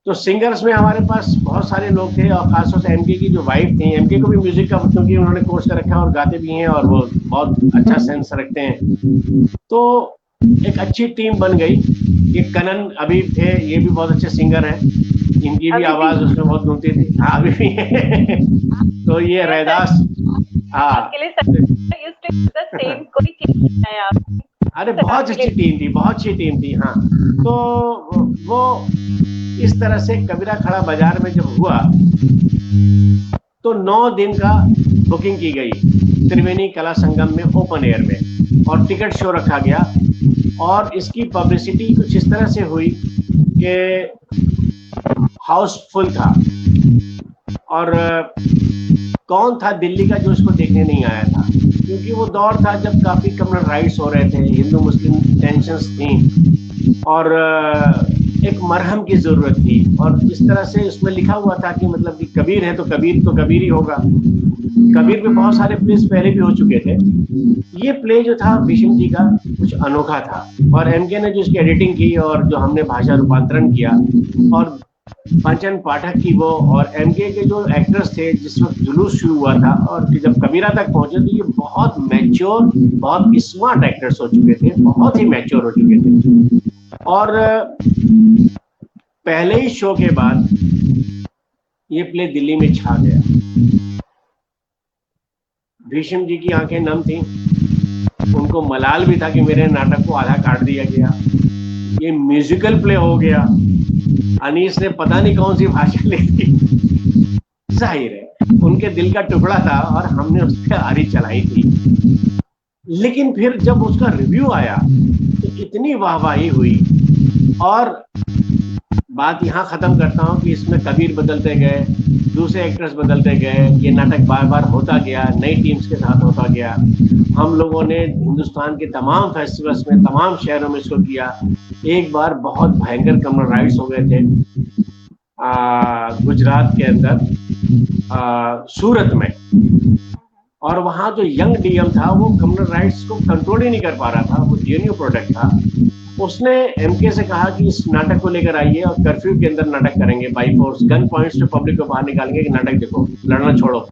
तो सिंगर्स में हमारे पास बहुत सारे लोग थे और खासतौर से एमके की जो वाइफ थी, एमके को भी म्यूजिक का क्योंकि उन्होंने कोर्स कर रखा है और गाते भी हैं और वो बहुत अच्छा सेंस रखते हैं। तो एक अच्छी टीम बन गई। ये कनन अभी थे, ये भी बहुत अच्छे सिंगर हैं, इनकी भी आवाज उसमें बहुत गूंजती थी। हाँ अभी भी तो ये रैदास, हाँ अरे बहुत अच्छी टीम थी, बहुत अच्छी टीम थी। हाँ तो वो इस तरह से कबीरा खड़ा बाजार में जब हुआ तो 9 दिन का बुकिंग की गई त्रिवेणी कला संगम में ओपन एयर में, और टिकट शो रखा गया। और इसकी पब्लिसिटी कुछ इस तरह से हुई कि हाउसफुल था, और कौन था दिल्ली का जो इसको देखने नहीं आया था, क्योंकि वो दौर था जब काफी कम्युनल राइट्स हो रहे थे, हिंदू मुस्लिम टेंशंस थी और एक मरहम की जरूरत थी। और इस तरह से इसमें लिखा हुआ था कि मतलब कि कबीर है तो कबीर ही होगा। कबीर पे बहुत सारे प्लेस पहले भी हो चुके थे। ये प्ले जो था भीष्म जी का कुछ अनोखा था, और एमके ने जो इसकी एडिटिंग की और जो हमने भाषा रूपांतरण किया, और पंचन पाठक की वो और एमके के जो एक्टर्स थे, जिस वक्त जुलूस शुरू हुआ था और जब कबीरा तक पहुंचे तो ये बहुत मैच्योर, बहुत स्मार्ट एक्टर्स हो चुके थे, बहुत ही मैच्योर हो चुके थे। और पहले ही शो के बाद ये प्ले दिल्ली में छा गया। भीष्म जी की आंखें नम थी, उनको मलाल भी था कि मेरे नाटक को आधा काट दिया गया, ये म्यूजिकल प्ले हो गया। अनीस ने पता नहीं कौन सी भाषा लिखी, जाहिर है उनके दिल का टुकड़ा था और हमने उस पर आरी चलाई थी। लेकिन फिर जब उसका रिव्यू आया तो इतनी वाहवाही हुई। और बात यहाँ खत्म करता हूँ कि इसमें कबीर बदलते गए, दूसरे एक्टर्स बदलते गए, ये नाटक बार बार होता गया, नई टीम्स के साथ होता गया। हम लोगों ने हिंदुस्तान के तमाम फेस्टिवल्स में, तमाम शहरों में इसको किया। एक बार बहुत भयंकर कम्युनल राइट्स हो गए थे गुजरात के अंदर सूरत में, और वहाँ जो यंग डीएम था वो कम्युनल राइट्स को कंट्रोल ही नहीं कर पा रहा था, वो जेएनयू प्रोडक्ट था। उसने एमके से कहा कि इस नाटक को लेकर आइए और कर्फ्यू के अंदर नाटक करेंगे, बाई फोर्स गन पॉइंट्स से पब्लिक को बाहर निकालेंगे कि नाटक देखो, लड़ना छोड़ो।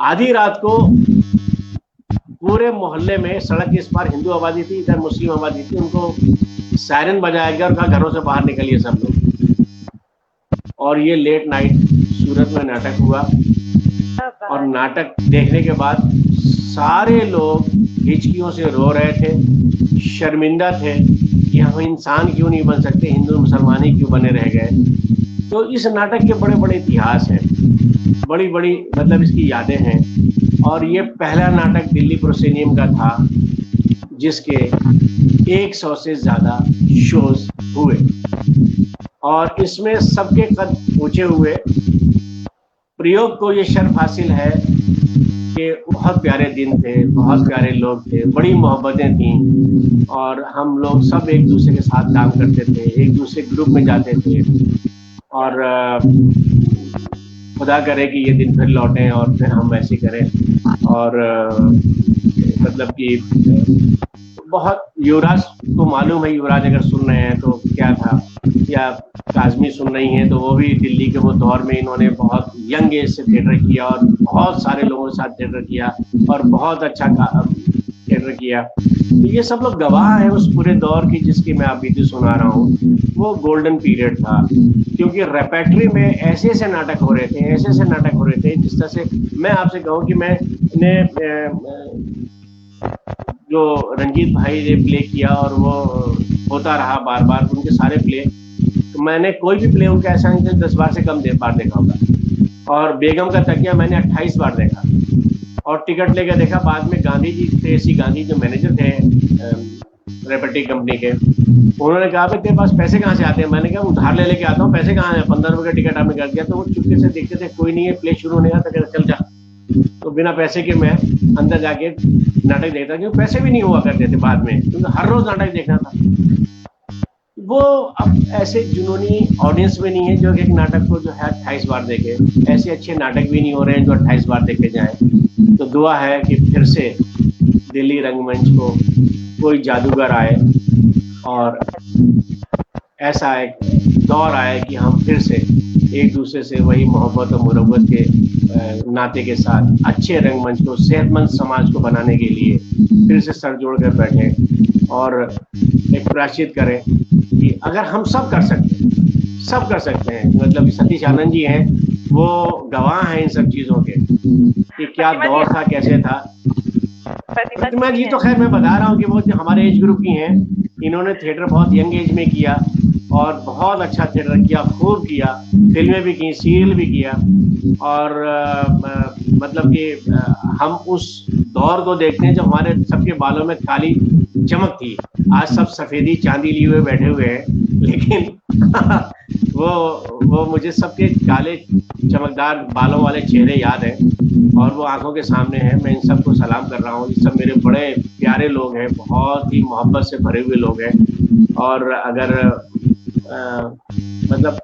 आधी रात को पूरे मोहल्ले में सड़क के इस पार हिंदू आबादी थी, इधर मुस्लिम आबादी थी, उनको सायरन बजाया गया और कहा घरों से बाहर निकलिए सब लोग। और ये लेट नाइट सूरत में नाटक हुआ और नाटक देखने के बाद सारे लोग हिचकियों से रो रहे थे, शर्मिंदा थे कि हम इंसान क्यों नहीं बन सकते, हिंदू मुसलमान ही क्यों बने रह गए। तो इस नाटक के बड़े बड़े इतिहास हैं, बड़ी बड़ी मतलब इसकी यादें हैं। और ये पहला नाटक दिल्ली प्रोसेनियम का था जिसके 100 से ज्यादा शोज हुए और इसमें सबके कद ऊंचे हुए। प्रयोग को ये शर्फ हासिल है कि बहुत प्यारे दिन थे, बहुत प्यारे लोग थे, बड़ी मोहब्बतें थीं और हम लोग सब एक दूसरे के साथ काम करते थे, एक दूसरे ग्रुप में जाते थे और खुदा करे कि ये दिन फिर लौटें और फिर हम वैसे करें। और मतलब कि बहुत, युवराज को मालूम है, युवराज अगर सुन रहे हैं तो क्या था, या काजमी सुन रही हैं तो वो भी दिल्ली के वो दौर में इन्होंने बहुत यंग एज से थिएटर किया और बहुत सारे लोगों के साथ थिएटर किया और बहुत अच्छा थिएटर किया। तो ये सब लोग गवाह हैं उस पूरे दौर की जिसकी मैं अभी सुना रहा हूँ। वो गोल्डन पीरियड था क्योंकि रेपेट्री में ऐसे ऐसे नाटक हो रहे थे, ऐसे ऐसे नाटक हो रहे थे जिस तरह से मैं आपसे कहूँ कि मैंने जो रंजीत भाई ने प्ले किया और वो होता रहा बार बार उनके सारे प्ले, तो मैंने कोई भी प्ले उनका ऐसा नहीं 10 बार से कम बार देखा होगा। और बेगम का तकिया मैंने 28 बार देखा और टिकट लेकर देखा। बाद में गांधी जी थे, सी गांधी जो मैनेजर थे रेपेटी कंपनी के, उन्होंने कहा भाई तेरे पास पैसे कहाँ से आते हैं? मैंने कहा उधार ले लेके आता हूँ, पैसे कहाँ हैं? 15 रुपए का टिकट आपने कर दिया। तो वो चुपके से देखते थे, कोई नहीं है, प्ले शुरू होने का, तो कहते चल जा। तो बिना पैसे के मैं अंदर जाके नाटक देखता, क्योंकि पैसे भी नहीं हुआ करते थे बाद में, क्योंकि हर रोज नाटक देखना था। वो अब ऐसे जुनूनी ऑडियंस में नहीं है जो एक नाटक को जो है 28 बार देखे। ऐसे अच्छे नाटक भी नहीं हो रहे हैं जो 28 बार देखे जाएं। तो दुआ है कि फिर से दिल्ली रंगमंच को कोई जादूगर आए और ऐसा एक दौर आए कि हम फिर से एक दूसरे से वही मोहब्बत और मुरब्बत के नाते के साथ अच्छे रंगमंच को, सेहतमंद समाज को बनाने के लिए फिर से सर जोड़ कर बैठे और एक प्रायश्चित करें कि अगर हम सब कर सकते हैं। मतलब सतीश आनंद जी हैं, वो गवाह हैं इन सब चीजों के कि क्या दौर था, कैसे था। प्रतिमा जी तो खैर मैं बता रहा हूँ कि वो जो हमारे एज ग्रुप की हैं, इन्होंने थिएटर बहुत यंग एज में किया और बहुत अच्छा थिएटर किया, खूब किया, फिल्में भी की, सीरियल भी किया। और मतलब कि हम उस दौर को देखते हैं जब हमारे सबके बालों में काली चमक थी। आज सब सफेदी चांदी लिए हुए बैठे हुए हैं, लेकिन वो मुझे सबके काले चमकदार बालों वाले चेहरे याद हैं और वो आंखों के सामने हैं। मैं इन सबको सलाम कर रहा हूँ। ये सब मेरे बड़े प्यारे लोग हैं, बहुत ही मोहब्बत से भरे हुए लोग हैं। और अगर मतलब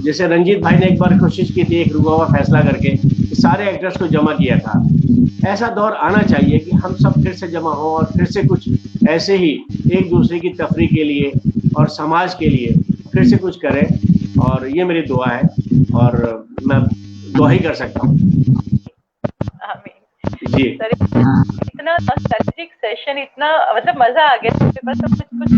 जैसे रंजीत भाई ने एक बार कोशिश की थी एक रुका हुआ फैसला करके सारे एक्टर्स को जमा किया था, ऐसा दौर आना चाहिए कि हम सब फिर से जमा हो और फिर से कुछ ऐसे ही एक दूसरे की तफरीह के लिए और समाज के लिए फिर से कुछ करें। और ये मेरी दुआ है और मैं दुआ ही कर सकता हूँ। जी सर, इतना नॉस्टैल्जिक सेशन, इतना मतलब मजा आ गया। बस कुछ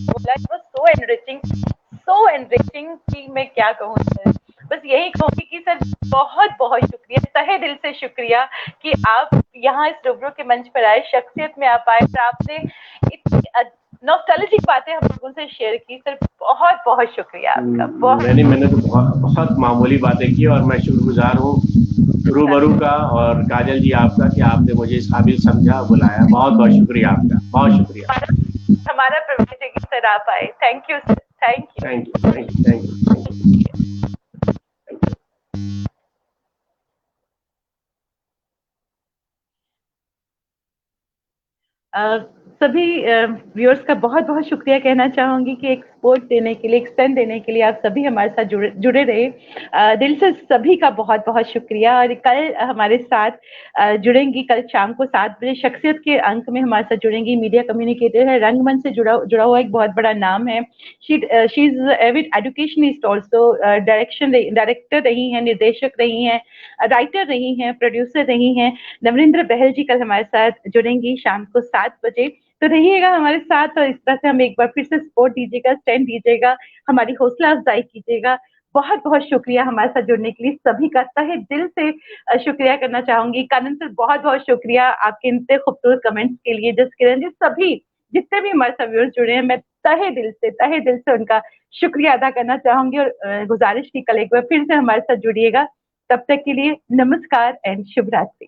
बोला, it was so enriching कि मैं क्या कहूँ सर। बस यही कहूँगी कि सर बहुत बहुत शुक्रिया, तहे दिल से शुक्रिया कि आप यहाँ इस रूबरू के मंच पर आए, शख्सियत में आप आए और आपने इतनी नॉस्टैल्जिक बातें हम लोगों से शेयर की। सर बहुत बहुत शुक्रिया आपका। मैंने तो बहुत मामूली बातें की और मैं शुक्रगुजार हूँ रूबरू का और काजल जी आपका कि आपने मुझे इस काबिल समझा, बुलाया। बहुत बहुत शुक्रिया आपका, बहुत शुक्रिया। हमारा प्रिविलेज है कि सर आप आए। Thank you sir, thank you. Thank you, thank you, thank you. सभी व्यूअर्स का बहुत बहुत शुक्रिया कहना चाहूंगी कि एक सपोर्ट देने के लिए, एक्सटेंड देने के लिए आप सभी हमारे साथ जुड़े रहे। दिल से सभी का बहुत बहुत शुक्रिया। और कल हमारे साथ जुड़ेंगी, कल शाम को 7 बजे शख्सियत के अंक में हमारे साथ जुड़ेंगी, मीडिया कम्युनिकेटर है, रंगमंच से जुड़ा हुआ एक बहुत बड़ा नाम है। She is Avid educationist also, director रही हैं, निर्देशक रही हैं, राइटर रही हैं, प्रोड्यूसर रही हैं। नवरिंद्र बहल जी कल हमारे साथ जुड़ेंगी शाम को 7 बजे। तो रहिएगा हमारे साथ और इस तरह से हम एक बार फिर से सपोर्ट दीजिएगा, स्टैंड दीजिएगा, हमारी हौसला अफजाई कीजिएगा। बहुत बहुत शुक्रिया हमारे साथ जुड़ने के लिए सभी का, तहे दिल से शुक्रिया करना चाहूंगी। कानन सर बहुत बहुत शुक्रिया आपके इतने खूबसूरत कमेंट्स के लिए। जस किरण जी, सभी जितने भी हमारे साथ व्यूअर्स जुड़े हैं, मैं तहे दिल से उनका शुक्रिया अदा करना चाहूंगी। और गुजारिश की कल एक बार फिर से हमारे साथ जुड़िएगा। तब तक के लिए नमस्कार एंड शुभ रात्रि।